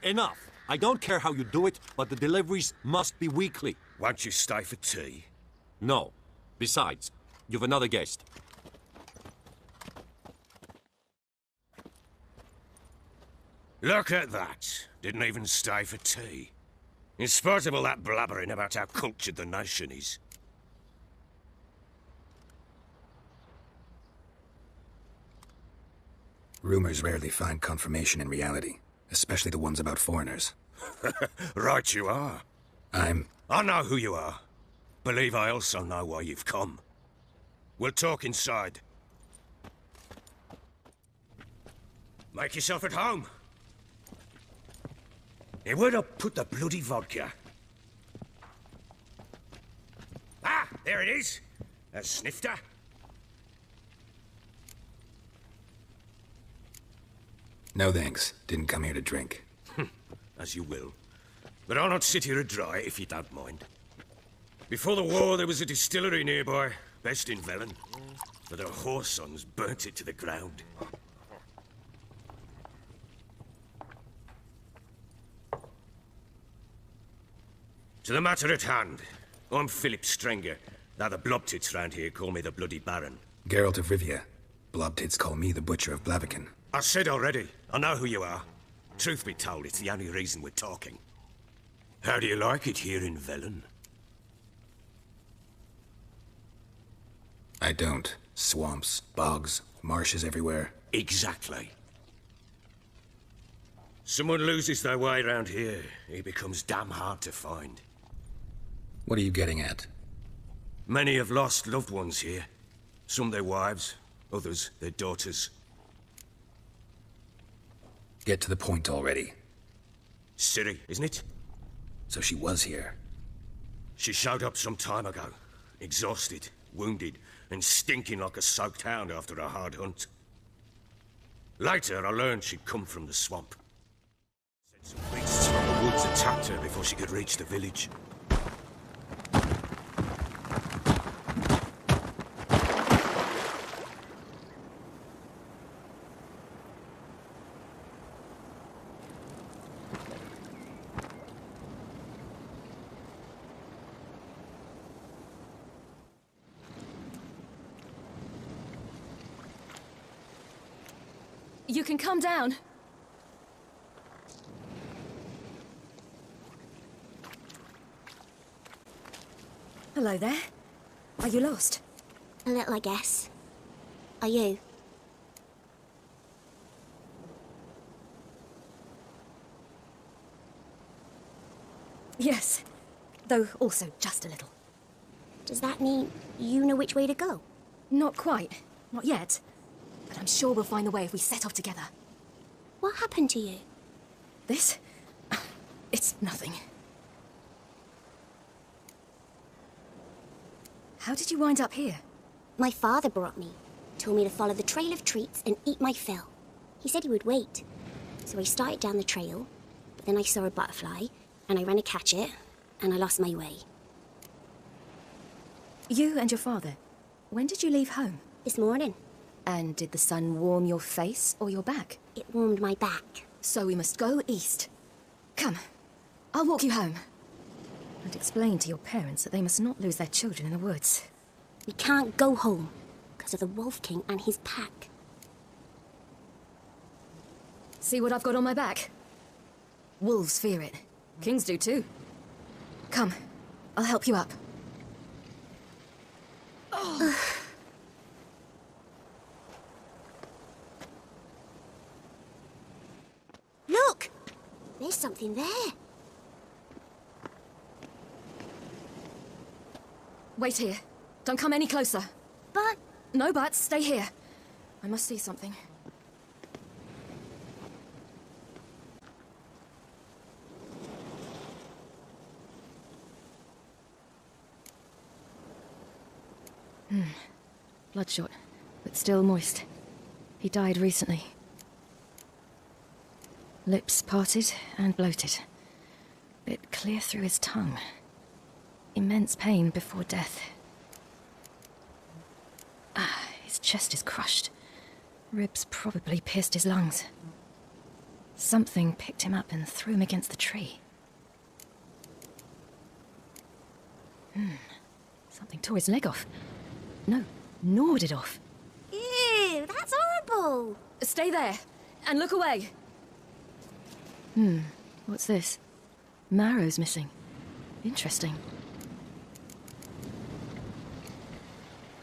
Enough. I don't care how you do it, but the deliveries must be weekly. Won't you stay for tea? No. Besides, you've another guest. Look at that. Didn't even stay for tea. In spite of all that blabbering about how cultured the nation is. Rumors rarely find confirmation in reality, especially the ones about foreigners. Right you are. I know who you are. Believe I also know why you've come. We'll talk inside. Make yourself at home. Hey, where'd I put the bloody vodka? Ah, there it is. A snifter. No thanks. Didn't come here to drink. As you will. But I'll not sit here and dry if you don't mind. Before the war, there was a distillery nearby, best in Velen. But their whore sons burnt it to the ground. To the matter at hand. I'm Philip Strenger. Now the Blobtits round here call me the Bloody Baron. Geralt of Rivia. Blobtits call me the Butcher of Blaviken. I said already, I know who you are. Truth be told, it's the only reason we're talking. How do you like it here in Velen? I don't. Swamps, bogs, marshes everywhere. Exactly. Someone loses their way around here, he becomes damn hard to find. What are you getting at? Many have lost loved ones here. Some their wives, others their daughters. Get to the point already. Ciri, isn't it? So she was here. She showed up some time ago. Exhausted, wounded, and stinking like a soaked hound after a hard hunt. Later, I learned she'd come from the swamp. Said some beasts from the woods attacked her before she could reach the village. You can come down. Hello there. Are you lost? A little, I guess. Are you? Yes. Though also just a little. Does that mean you know which way to go? Not quite. Not yet. But I'm sure we'll find a way if we set off together. What happened to you? This? It's nothing. How did you wind up here? My father brought me. Told me to follow the trail of treats and eat my fill. He said he would wait. So I started down the trail, but then I saw a butterfly, and I ran to catch it, and I lost my way. You and your father, when did you leave home? This morning. And did the sun warm your face or your back? It warmed my back. So we must go east. Come, I'll walk you home. And explain to your parents that they must not lose their children in the woods. We can't go home because of the Wolf King and his pack. See what I've got on my back? Wolves fear it. Kings do too. Come, I'll help you up. Oh. Look! There's something there. Wait here. Don't come any closer. But... No buts. Stay here. I must see something. Bloodshot, but still moist. He died recently. Lips parted and bloated. Bit clear through his tongue. Immense pain before death. His chest is crushed. Ribs probably pierced his lungs. Something picked him up and threw him against the tree. Something tore his leg off. No, gnawed it off. Ew, that's horrible. Stay there and look away. What's this? Marrow's missing. Interesting.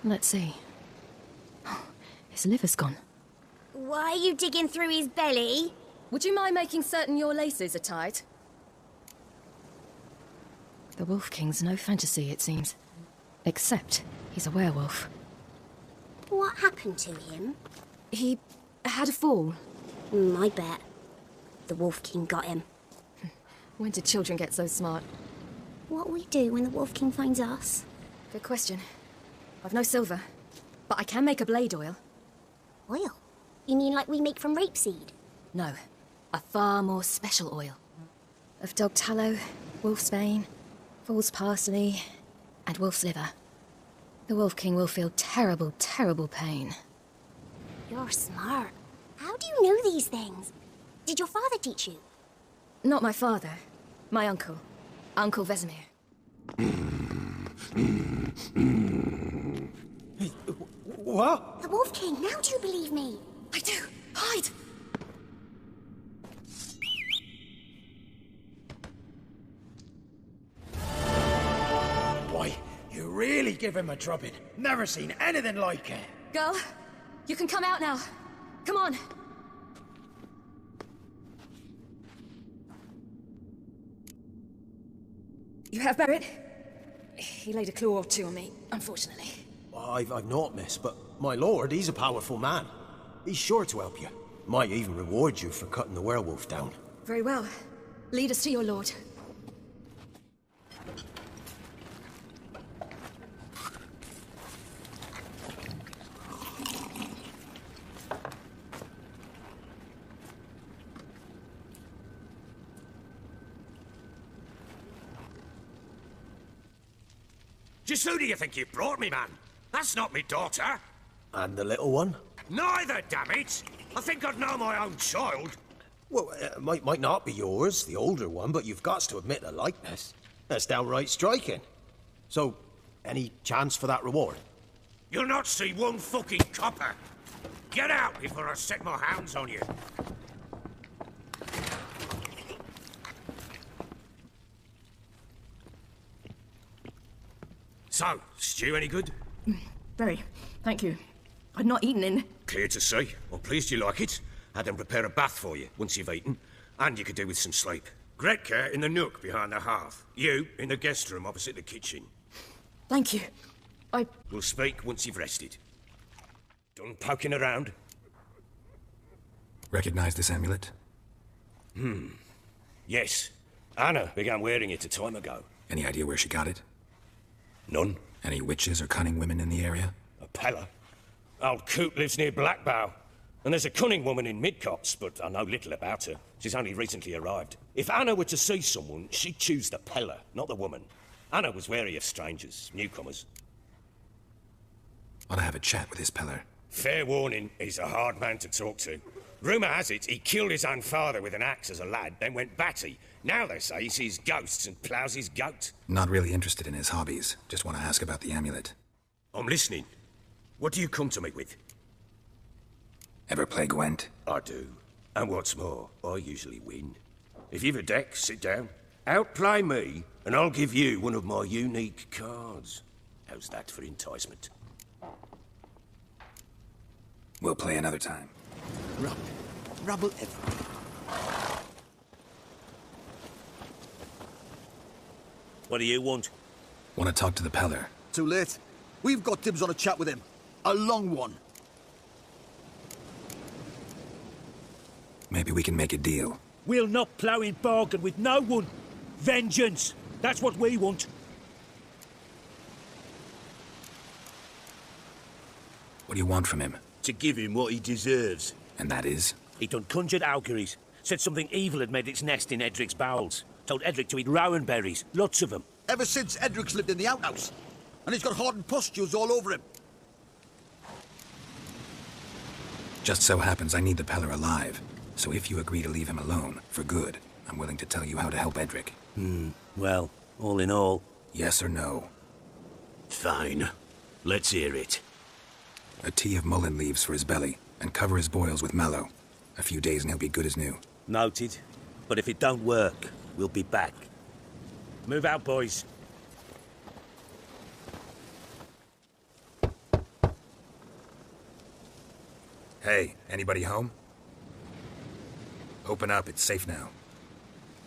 Let's see. His liver's gone. Why are you digging through his belly? Would you mind making certain your laces are tied? The Wolf King's no fantasy, it seems. Except he's a werewolf. What happened to him? He had a fall. I bet. The Wolf King got him. When did children get so smart? What'll we do when the Wolf King finds us? Good question. I've no silver, but I can make a blade oil. Oil? You mean like we make from rapeseed? No, a far more special oil. Of dog tallow, wolf's bane, fool's parsley, and wolf's liver. The Wolf King will feel terrible, terrible pain. You're smart. How do you know these things? Did your father teach you? Not my father. My uncle. Uncle Vesemir. What? The Wolf King, now do you believe me? I do. Hide! Boy, you really give him a drubbing. Never seen anything like it. Girl, you can come out now. Come on. You have Barrett? He laid a claw or two on me, unfortunately. I've not, miss, but my lord, he's a powerful man. He's sure to help you. Might even reward you for cutting the werewolf down. Very well. Lead us to your lord. Just who do you think you brought me, man? That's not me daughter. And the little one? Neither, damn it! I think I'd know my own child. Well, might not be yours, the older one, but you've got to admit a likeness. That's downright striking. So, any chance for that reward? You'll not see one fucking copper. Get out before I set my hounds on you. So, stew any good? Very. Thank you. I'd not eaten in... Clear to see. I'm pleased you like it. Had them prepare a bath for you once you've eaten. And you could do with some sleep. Gretka in the nook behind the hearth. You in the guest room opposite the kitchen. Thank you. We'll speak once you've rested. Done poking around? Recognize this amulet? Yes. Anna began wearing it a time ago. Any idea where she got it? None. Any witches or cunning women in the area? A Pella. Old Coot lives near Blackbow. And there's a cunning woman in Midcopse, but I know little about her. She's only recently arrived. If Anna were to see someone, she'd choose the Pella, not the woman. Anna was wary of strangers, newcomers. Ought to have a chat with this Peller. Fair warning, he's a hard man to talk to. Rumour has it he killed his own father with an axe as a lad, then went batty. Now they say he sees ghosts and ploughs his goat. Not really interested in his hobbies. Just want to ask about the amulet. I'm listening. What do you come to me with? Ever play Gwent? I do. And what's more, I usually win. If you've a deck, sit down. Outplay me, and I'll give you one of my unique cards. How's that for enticement? We'll play another time. Rubble everywhere. What do you want? Want to talk to the Peller? Too late. We've got dibs on a chat with him. A long one. Maybe we can make a deal. We'll not plough in bargain with no one. Vengeance. That's what we want. What do you want from him? To give him what he deserves. And that is? He done conjured auguries. Said something evil had made its nest in Edric's bowels. Told Edric to eat rowan berries. Lots of them. Ever since Edric's lived in the outhouse. And he's got hardened pustules all over him. Just so happens I need the Peller alive. So if you agree to leave him alone, for good, I'm willing to tell you how to help Edric. Well, all in all... Yes or no? Fine. Let's hear it. A tea of mullein leaves for his belly, and cover his boils with mallow. A few days and he'll be good as new. Noted. But if it don't work, we'll be back. Move out, boys. Hey, anybody home? Open up, it's safe now.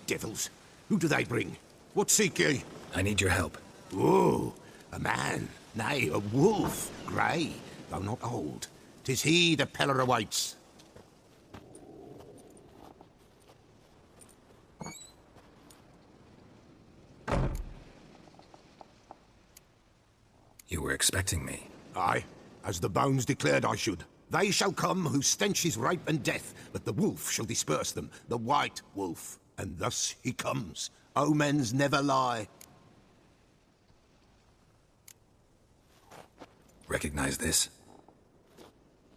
Devils, who do they bring? What seek ye? I need your help. Oh, a man, nay, a wolf, grey, though not old. 'Tis he the Peller awaits. You were expecting me. Aye, as the bones declared I should. They shall come whose stench is rape and death, but the wolf shall disperse them, the white wolf. And thus he comes. Omens never lie. Recognize this?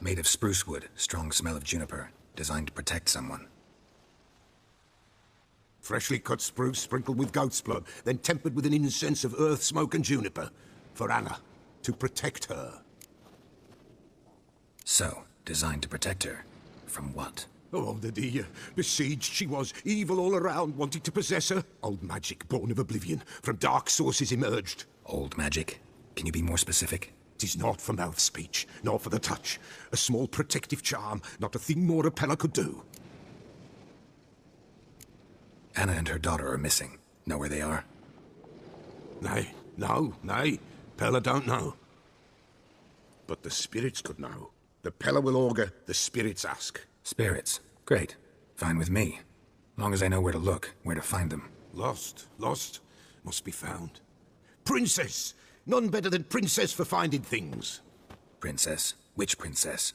Made of spruce wood, strong smell of juniper, designed to protect someone. Freshly cut spruce sprinkled with goat's blood, then tempered with an incense of earth, smoke and juniper. For Anna, to protect her. So, designed to protect her. From what? Oh, the dear. Besieged she was, evil all around, wanting to possess her. Old magic, born of oblivion, from dark sources emerged. Old magic? Can you be more specific? 'Tis not for mouth speech, nor for the touch. A small protective charm, not a thing more a Peller could do. Anna and her daughter are missing. Know where they are? Nay, no, nay. Peller don't know. But the spirits could know. The Peller will augur, the spirits ask. Spirits? Great. Fine with me. Long as I know where to look, where to find them. Lost, must be found. Princess! None better than Princess for finding things. Princess? Which princess?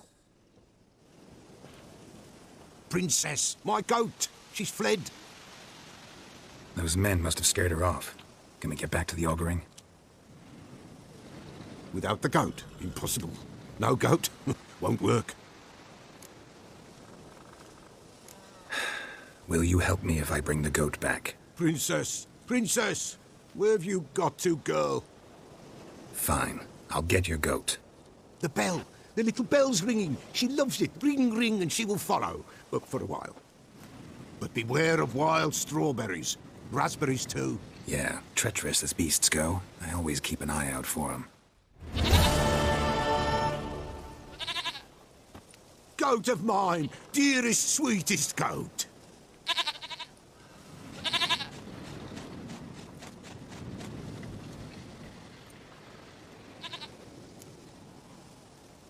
Princess, my goat! She's fled. Those men must have scared her off. Can we get back to the auguring? Without the goat, impossible. No goat, won't work. Will you help me if I bring the goat back? Princess! Princess! Where have you got to, girl? Fine. I'll get your goat. The bell! The little bell's ringing. She loves it. Ring, ring, and she will follow. But for a while. But beware of wild strawberries. Raspberries, too. Yeah, treacherous as beasts go. I always keep an eye out for them. Goat of mine! Dearest, sweetest goat!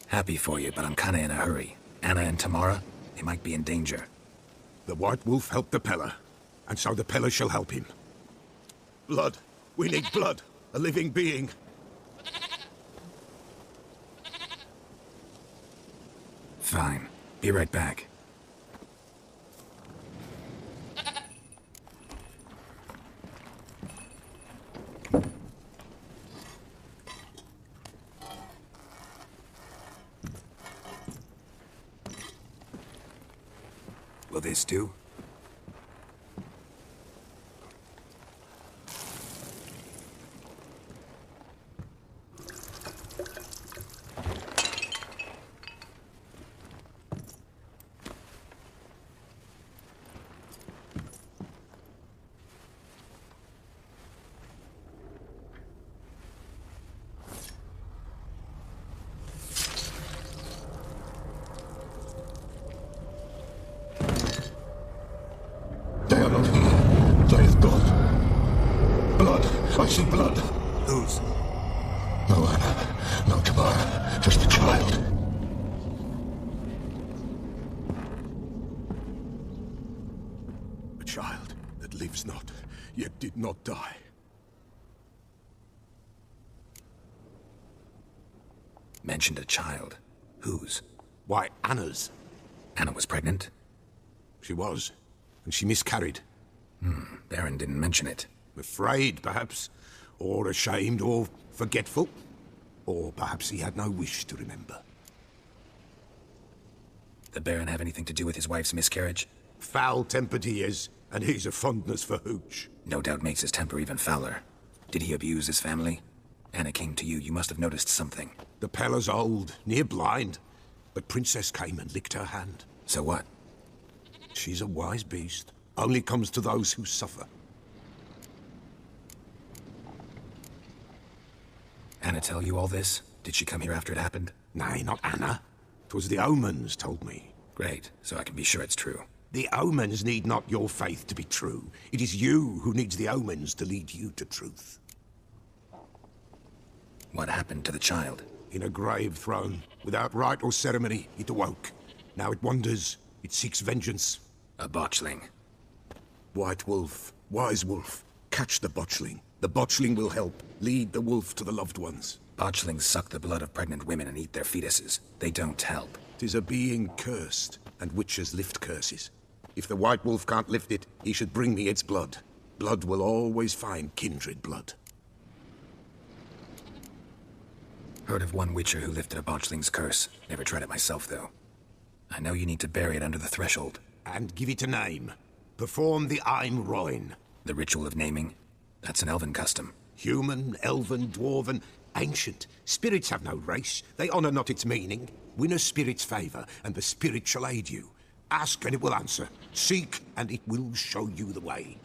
Happy for you, but I'm kinda in a hurry. Anna and Tamara, they might be in danger. The White Wolf helped the Peller, and so the Peller shall help him. Blood. We need blood. A living being. Fine. Be right back. Will this do? They are not here. There is blood. Blood. I see blood. Whose? No Anna. No Tamara. Just a child. A child that lives not, yet did not die. Mentioned a child. Whose? Why, Anna's. Anna was pregnant? She was. And she miscarried. Baron didn't mention it. Afraid, perhaps. Or ashamed, or forgetful. Or perhaps he had no wish to remember. The Baron have anything to do with his wife's miscarriage? Foul-tempered he is, and he's a fondness for hooch. No doubt makes his temper even fouler. Did he abuse his family? Anna came to you. You must have noticed something. The Peller's old, near blind. But Princess came and licked her hand. So what? She's a wise beast. only comes to those who suffer. Anna tell you all this? Did she come here after it happened? Nay, not Anna. 'Twas the omens told me. Great, so I can be sure it's true. The omens need not your faith to be true. It is you who needs the omens to lead you to truth. What happened to the child? In a grave thrown. Without rite or ceremony, it awoke. Now it wanders. It seeks vengeance. A botchling. White wolf, wise wolf, catch the botchling. The botchling will help. Lead the wolf to the loved ones. Botchlings suck the blood of pregnant women and eat their fetuses. They don't help. 'Tis a being cursed, and witches lift curses. If the white wolf can't lift it, he should bring me its blood. Blood will always find kindred blood. Heard of one witcher who lifted a botchling's curse. Never tried it myself, though. I know you need to bury it under the threshold. And give it a name. Perform the Aim Roin. The ritual of naming? That's an elven custom. Human, elven, dwarven, ancient. Spirits have no race. They honour not its meaning. Win a spirit's favour, and the spirit shall aid you. Ask, and it will answer. Seek, and it will show you the way.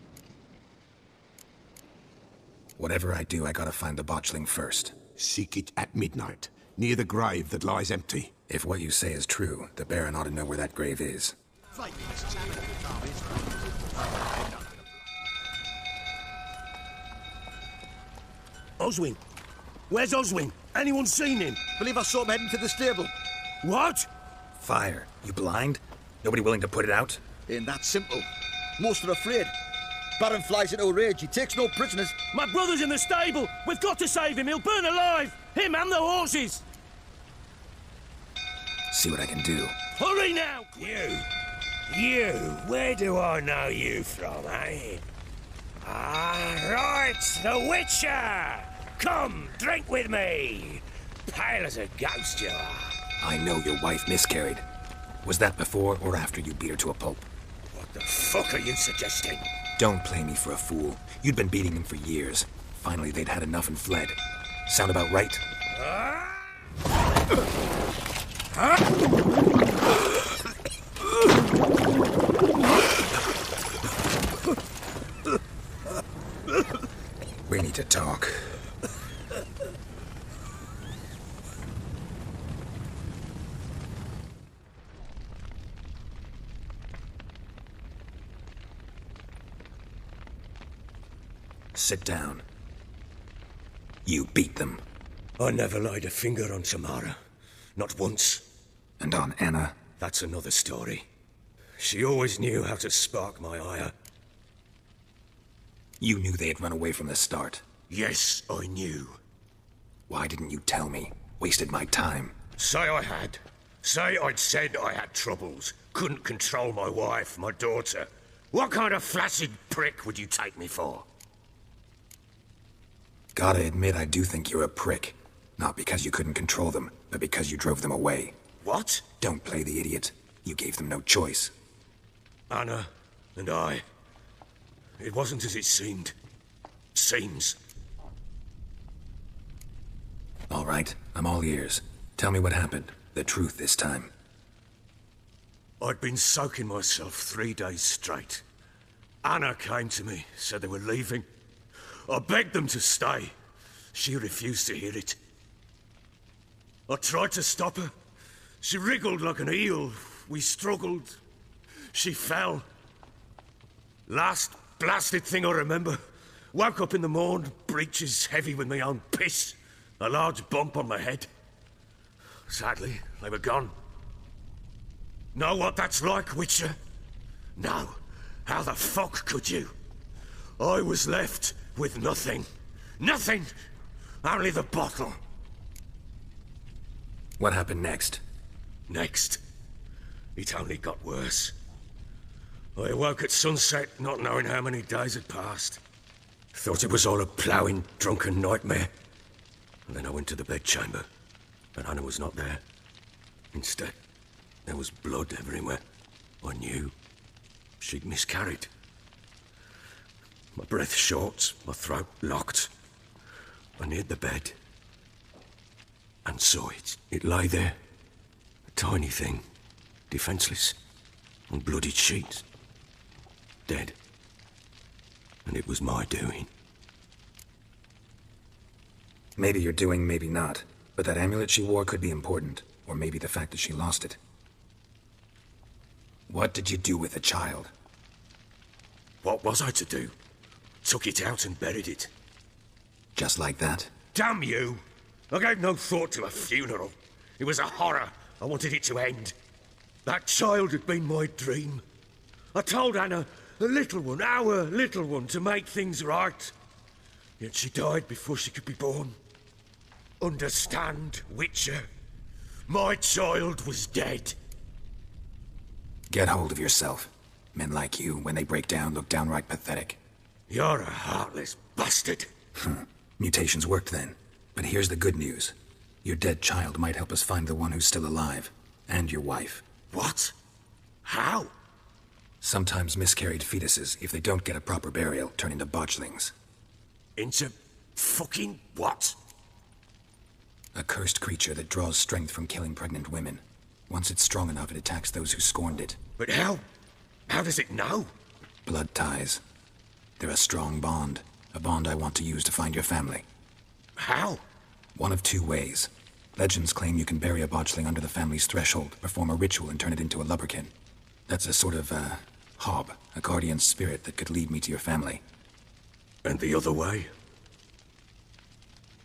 Whatever I do, I gotta find the botchling first. Seek it at midnight, near the grave that lies empty. If what you say is true, the Baron ought to know where that grave is. Oswin! Where's Oswin? Anyone seen him? Believe I saw him heading to the stable. What? Fire. You blind? Nobody willing to put it out? Ain't that simple. Most are afraid. Baron flies into a rage. He takes no prisoners. My brother's in the stable! We've got to save him! He'll burn alive! Him and the horses! See what I can do. Hurry now! You, where do I know you from, eh? Ah, right, the Witcher! Come, drink with me! Pale as a ghost you are. I know your wife miscarried. Was that before or after you beat her to a pulp? What the fuck are you suggesting? Don't play me for a fool. You'd been beating them for years. Finally, they'd had enough and fled. Sound about right? We need to talk. Sit down. You beat them. I never laid a finger on Tamara. Not once. And on Anna? That's another story. She always knew how to spark my ire. You knew they had run away from the start. Yes, I knew. Why didn't you tell me? Wasted my time. Say I had. Say I'd said I had troubles. Couldn't control my wife, my daughter. What kind of flaccid prick would you take me for? Gotta admit, I do think you're a prick. Not because you couldn't control them, but because you drove them away. What? Don't play the idiot. You gave them no choice. Anna and I... It wasn't as it seemed. Seems. All right, I'm all ears. Tell me what happened. The truth this time. I'd been soaking myself 3 days straight. Anna came to me, said they were leaving. I begged them to stay. She refused to hear it. I tried to stop her. She wriggled like an eel. We struggled. She fell. Last blasted thing I remember. Woke up in the morn, breeches heavy with my own piss. A large bump on my head. Sadly, they were gone. Know what that's like, Witcher? No. How the fuck could you? I was left with nothing. Nothing! Only the bottle. What happened next? Next? It only got worse. I awoke at sunset, not knowing how many days had passed. Thought it was all a ploughing, drunken nightmare. And then I went to the bedchamber, but Anna was not there. Instead, there was blood everywhere. I knew she'd miscarried. My breath short, my throat locked. I neared the bed and saw it. It lay there, a tiny thing, defenseless, on bloodied sheets. Dead. And it was my doing. Maybe you're doing, maybe not. But that amulet she wore could be important. Or maybe the fact that she lost it. What did you do with the child? What was I to do? Took it out and buried it. Just like that? Damn you! I gave no thought to a funeral. It was a horror. I wanted it to end. That child had been my dream. I told Anna, the little one, our little one, to make things right. Yet she died before she could be born. Understand, Witcher? My child was dead. Get hold of yourself. Men like you, when they break down, look downright pathetic. You're a heartless bastard. Mutations worked then. But here's the good news. Your dead child might help us find the one who's still alive. And your wife. What? How? Sometimes miscarried fetuses, if they don't get a proper burial, turn into botchlings. Into fucking what? A cursed creature that draws strength from killing pregnant women. Once it's strong enough, it attacks those who scorned it. But how? How does it know? Blood ties. They're a strong bond. A bond I want to use to find your family. How? One of two ways. Legends claim you can bury a botchling under the family's threshold, perform a ritual, and turn it into a lubberkin. That's a sort of, hob, a guardian spirit that could lead me to your family. And the other way?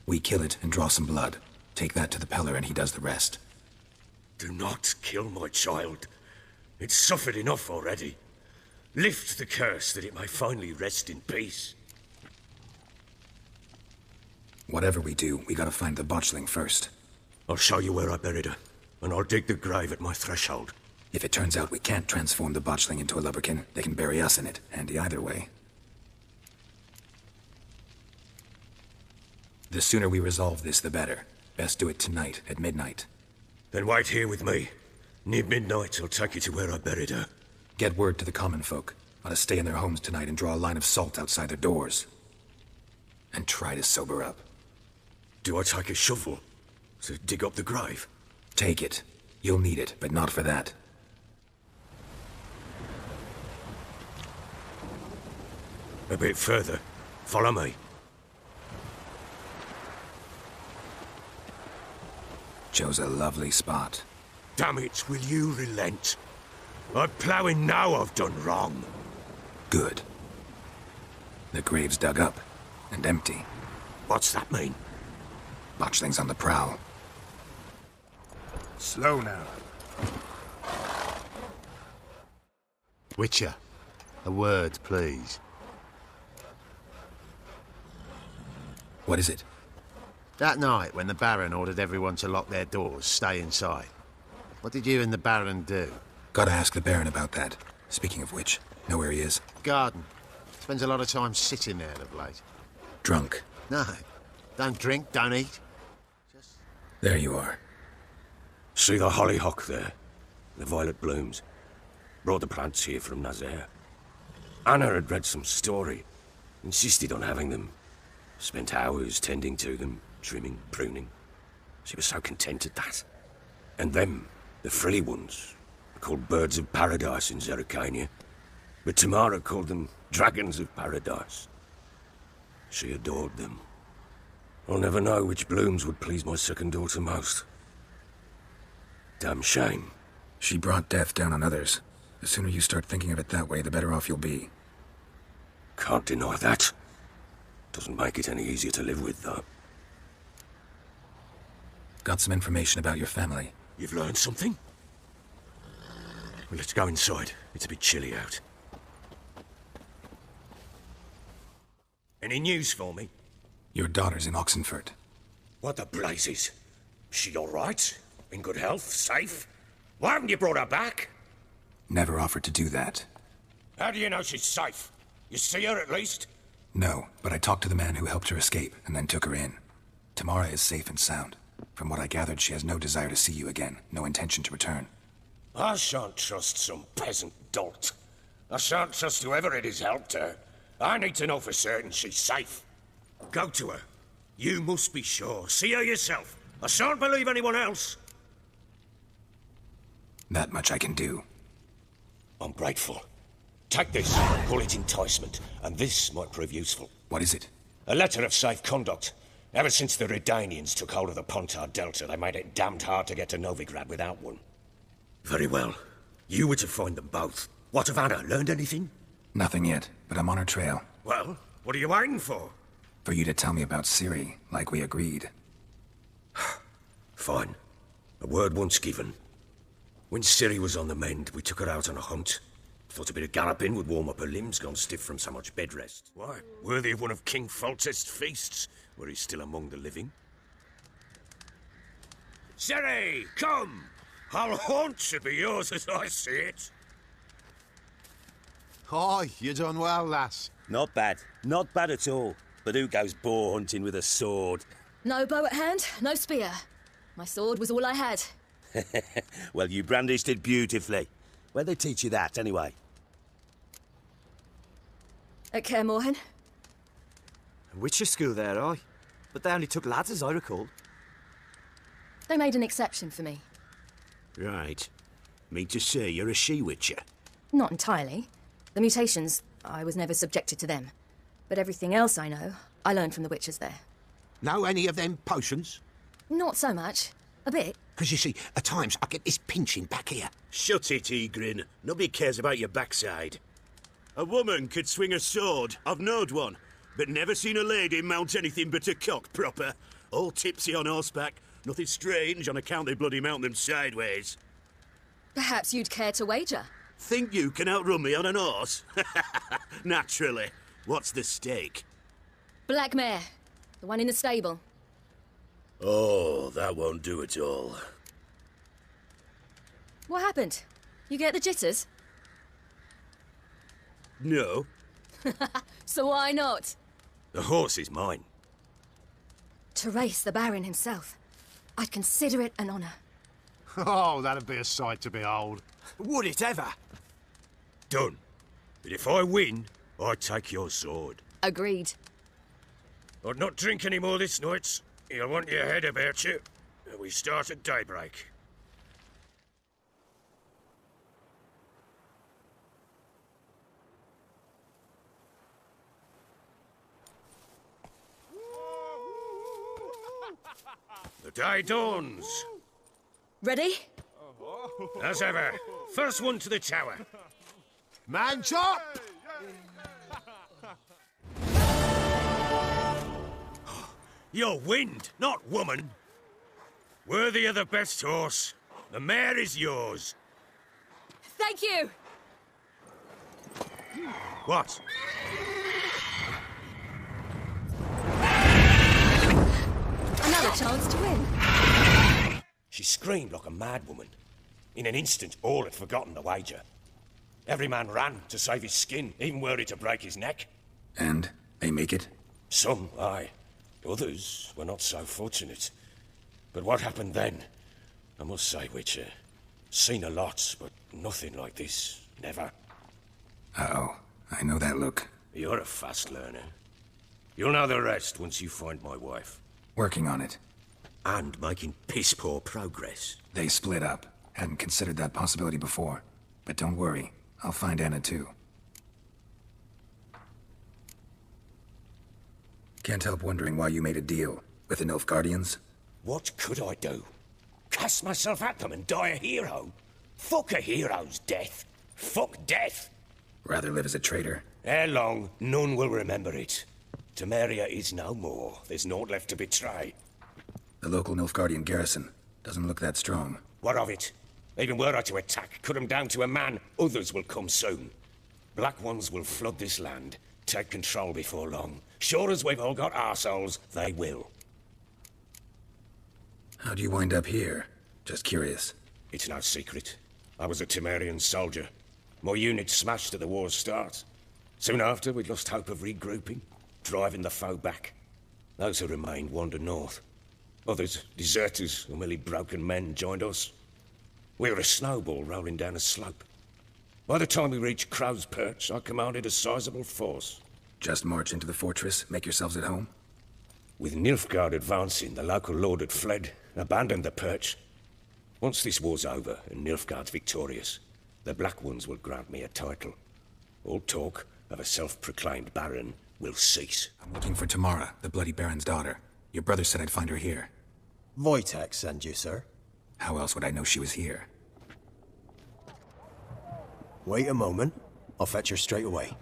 We kill it and draw some blood. Take that to the Peller and he does the rest. Do not kill my child. It's suffered enough already. Lift the curse that it may finally rest in peace. Whatever we do, we gotta find the botchling first. I'll show you where I buried her, and I'll dig the grave at my threshold. If it turns out we can't transform the botchling into a lubberkin, they can bury us in it. Handy either way. The sooner we resolve this, the better. Best do it tonight, at midnight. Then wait here with me. Near midnight, I'll take you to where I buried her. Get word to the common folk. Ought to stay in their homes tonight and draw a line of salt outside their doors. And try to sober up. Do I take a shovel to dig up the grave? Take it. You'll need it, but not for that. A bit further. Follow me. Chose a lovely spot. Damn it, will you relent? I'm ploughing now I've done wrong. Good. The grave's dug up. And empty. What's that mean? Botchling's on the prowl. Slow now. Witcher, a word, please. What is it? That night, when the Baron ordered everyone to lock their doors, stay inside. What did you and the Baron do? Gotta ask the Baron about that. Speaking of which, know where he is? Garden. Spends a lot of time sitting there of late. Drunk. No. Don't drink, don't eat. There you are. See the hollyhock there? The violet blooms. Brought the plants here from Nazaire. Anna had read some story. Insisted on having them. Spent hours tending to them, trimming, pruning. She was so content at that. And them, the frilly ones, are called birds of paradise in Zerrikania. But Tamara called them dragons of paradise. She adored them. I'll never know which blooms would please my second daughter most. Damn shame. She brought death down on others. The sooner you start thinking of it that way, the better off you'll be. Can't deny that. Doesn't make it any easier to live with, though. Got some information about your family. You've learned something? Well, let's go inside. It's a bit chilly out. Any news for me? Your daughter's in Oxenfurt. What the blazes? She all right? In good health? Safe? Why haven't you brought her back? Never offered to do that. How do you know she's safe? You see her at least? No, but I talked to the man who helped her escape and then took her in. Tamara is safe and sound. From what I gathered, she has no desire to see you again, no intention to return. I shan't trust some peasant dolt. I shan't trust whoever it is helped her. I need to know for certain she's safe. Go to her. You must be sure. See her yourself. I shan't believe anyone else. That much I can do. I'm grateful. Take this, call it enticement, and this might prove useful. What is it? A letter of safe conduct. Ever since the Redanians took hold of the Pontar Delta, they made it damned hard to get to Novigrad without one. Very well. You were to find them both. What of Anna? Learned anything? Nothing yet, but I'm on her trail. Well, what are you waiting for? For you to tell me about Ciri, like we agreed. Fine. A word once given. When Ciri was on the mend, we took her out on a hunt. Thought a bit of galloping would warm up her limbs, gone stiff from so much bed rest. Why, worthy of one of King Foltest's feasts, where he's still among the living. Ciri, come! Our haunt should be yours as I see it. Aye, you done well, lass. Not bad. Not bad at all. But who goes boar hunting with a sword? No bow at hand, no spear. My sword was all I had. Well, you brandished it beautifully. Where'd they teach you that, anyway? At Kaer Morhen. Witcher school there, aye. But they only took lads, as I recall. They made an exception for me. Right. Mean to say you're a she-witcher? Not entirely. The mutations, I was never subjected to them. But everything else I know, I learned from the witchers there. Know any of them potions? Not so much. A bit. Because you see, at times I get this pinching back here. Shut it, Egrin. Nobody cares about your backside. A woman could swing a sword. I've knowed one. But never seen a lady mount anything but a cock proper. All tipsy on horseback. Nothing strange on account they bloody mount them sideways. Perhaps you'd care to wager? Think you can outrun me on an horse? Naturally. What's the stake? Black mare. The one in the stable. Oh, that won't do at all. What happened? You get the jitters? No. So why not? The horse is mine. To race the Baron himself. I'd consider it an honour. Oh, that'd be a sight to behold. Would it ever? Done. But if I win, I take your sword. Agreed. I'd not drink any more this night. You'll want your head about you. We start at daybreak. The day dawns. Ready? As ever. First one to the tower. Man chop! You're wind, not woman. Worthy of the best horse. The mare is yours. Thank you! What? Another chance to win. She screamed like a madwoman. In an instant, all had forgotten the wager. Every man ran to save his skin, even were it to break his neck. And they make it? Some, aye. Others were not so fortunate. But what happened then? I must say, Witcher, seen a lot, but nothing like this. Never. Uh-oh. I know that look. You're a fast learner. You'll know the rest once you find my wife. Working on it. And making piss-poor progress. They split up. Hadn't considered that possibility before. But don't worry. I'll find Anna too. Can't help wondering why you made a deal with the Nilfgaardians. What could I do? Cast myself at them and die a hero? Fuck a hero's death. Fuck death. Rather live as a traitor. Ere long, none will remember it. Temeria is no more. There's naught left to betray. The local Nilfgaardian garrison doesn't look that strong. What of it? Even were I to attack, cut them down to a man, others will come soon. Black ones will flood this land, take control before long. Sure as we've all got arseholes, they will. How do you wind up here? Just curious. It's no secret. I was a Temerian soldier. My unit smashed at the war's start. Soon after, we'd lost hope of regrouping, driving the foe back. Those who remained wandered north. Others, deserters or merely broken men, joined us. We were a snowball rolling down a slope. By the time we reached Crow's Perch, I commanded a sizable force. Just march into the fortress, make yourselves at home? With Nilfgaard advancing, the local lord had fled, abandoned the perch. Once this war's over and Nilfgaard's victorious, the Black Ones will grant me a title. all talk of a self-proclaimed baron will cease. I'm looking for Tamara, the Bloody Baron's daughter. Your brother said I'd find her here. Wojtek sent you, sir. How else would I know she was here? Wait a moment. I'll fetch her straight away.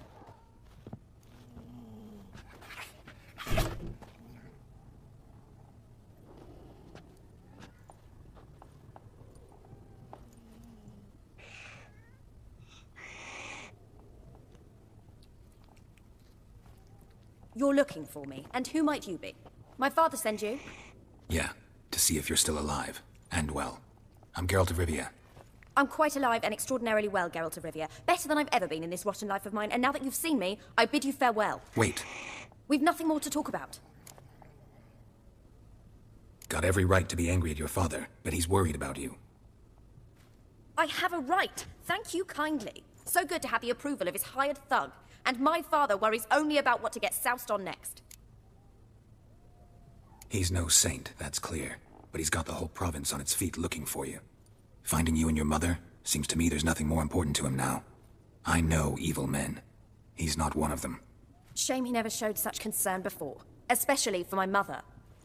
You're looking for me, and who might you be? My father sent you? Yeah, to see if you're still alive. And well. I'm Geralt of Rivia. I'm quite alive and extraordinarily well, Geralt of Rivia. Better than I've ever been in this rotten life of mine, and now that you've seen me, I bid you farewell. Wait. We've nothing more to talk about. Got every right to be angry at your father, but he's worried about you. I have a right. Thank you kindly. So good to have the approval of his hired thug. And my father worries only about what to get soused on next. He's no saint, that's clear. But he's got the whole province on its feet looking for you. Finding you and your mother, seems to me there's nothing more important to him now. I know evil men. He's not one of them. Shame he never showed such concern before. Especially for my mother.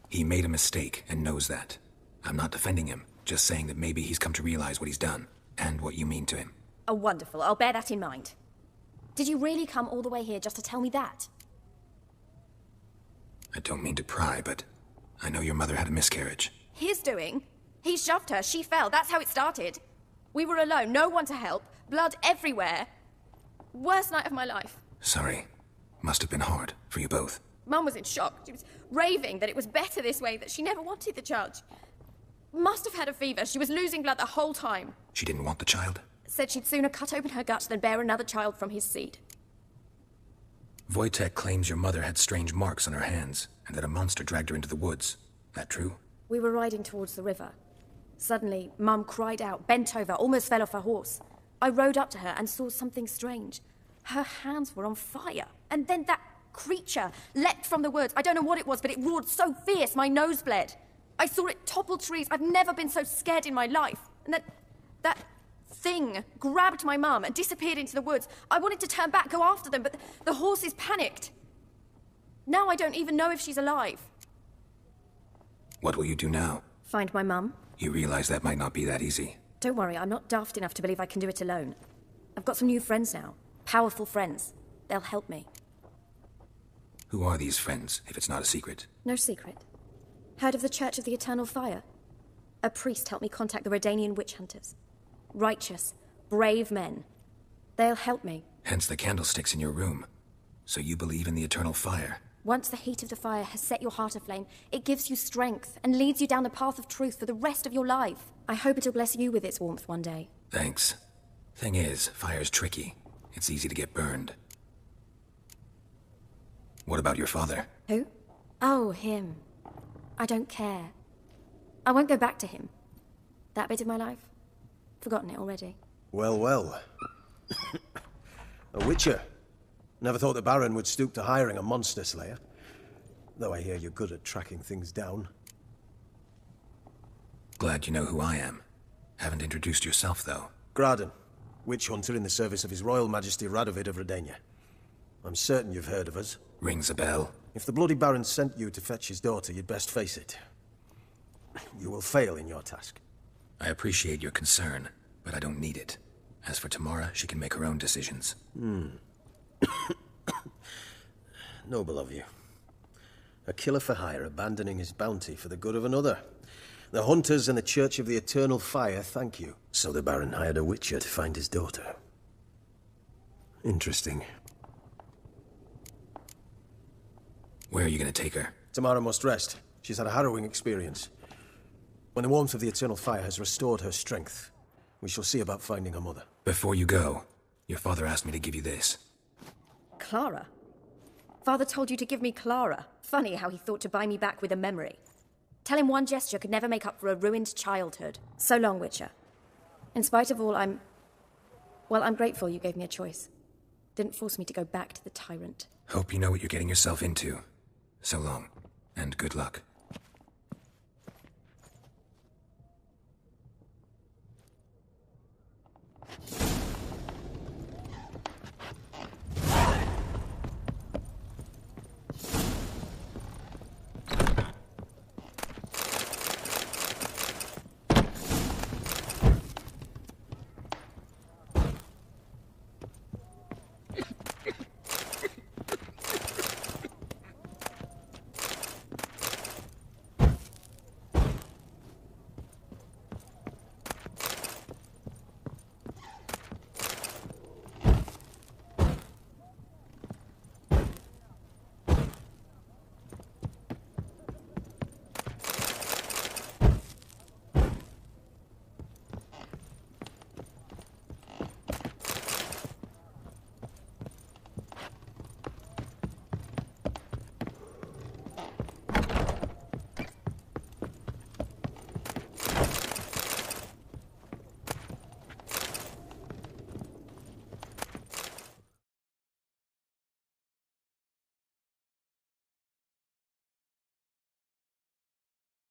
He made a mistake and knows that. I'm not defending him, just saying that maybe he's come to realize what he's done, and what you mean to him. Oh, wonderful. I'll bear that in mind. Did you really come all the way here just to tell me that? I don't mean to pry, but I know your mother had a miscarriage. His doing? He shoved her, she fell, that's how it started. We were alone, no one to help, blood everywhere. Worst night of my life. Sorry. Must have been hard for you both. Mum was in shock. She was raving that it was better this way, that she never wanted the child. Must have had a fever. She was losing blood the whole time. She didn't want the child? Said she'd sooner cut open her guts than bear another child from his seed. Wojtek claims your mother had strange marks on her hands, and that a monster dragged her into the woods. That true? We were riding towards the river. Suddenly, Mum cried out, bent over, almost fell off her horse. I rode up to her and saw something strange. Her hands were on fire. And then that creature leapt from the woods. I don't know what it was, but it roared so fierce, my nose bled. I saw it topple trees. I've never been so scared in my life. And that thing grabbed my mum and disappeared into the woods. I wanted to turn back, go after them, but the horses panicked. Now I don't even know if she's alive. What will you do now? Find my mum. You realize that might not be that easy. Don't worry, I'm not daft enough to believe I can do it alone. I've got some new friends now. Powerful friends. They'll help me. Who are these friends, if it's not a secret? No secret. Heard of the Church of the Eternal Fire? A priest helped me contact the Redanian witch hunters. Righteous, brave men. They'll help me. Hence the candlesticks in your room. So you believe in the eternal fire? Once the heat of the fire has set your heart aflame, it gives you strength and leads you down the path of truth for the rest of your life. I hope it'll bless you with its warmth one day. Thanks. Thing is, fire's tricky. It's easy to get burned. What about your father? Who? Oh, him. I don't care. I won't go back to him. That bit of my life? Forgotten it already. Well, well. A witcher. Never thought the Baron would stoop to hiring a monster slayer. Though I hear you're good at tracking things down. Glad you know who I am. Haven't introduced yourself, though. Graden, witch hunter in the service of His Royal Majesty Radovid of Redania. I'm certain you've heard of us. Rings a bell. If the Bloody Baron sent you to fetch his daughter, you'd best face it. You will fail in your task. I appreciate your concern, but I don't need it. As for Tamara, she can make her own decisions. Noble of you. A killer for hire abandoning his bounty for the good of another. The hunters and the Church of the Eternal Fire thank you. So the Baron hired a witcher to find his daughter. Interesting. Where are you going to take her? Tamara must rest. She's had a harrowing experience. When the warmth of the Eternal Fire has restored her strength, we shall see about finding her mother. Before you go, your father asked me to give you this. Clara? Father told you to give me Clara. Funny how he thought to buy me back with a memory. Tell him one gesture could never make up for a ruined childhood. So long, Witcher. In spite of all, I'm grateful you gave me a choice. Didn't force me to go back to the tyrant. Hope you know what you're getting yourself into. So long, and good luck.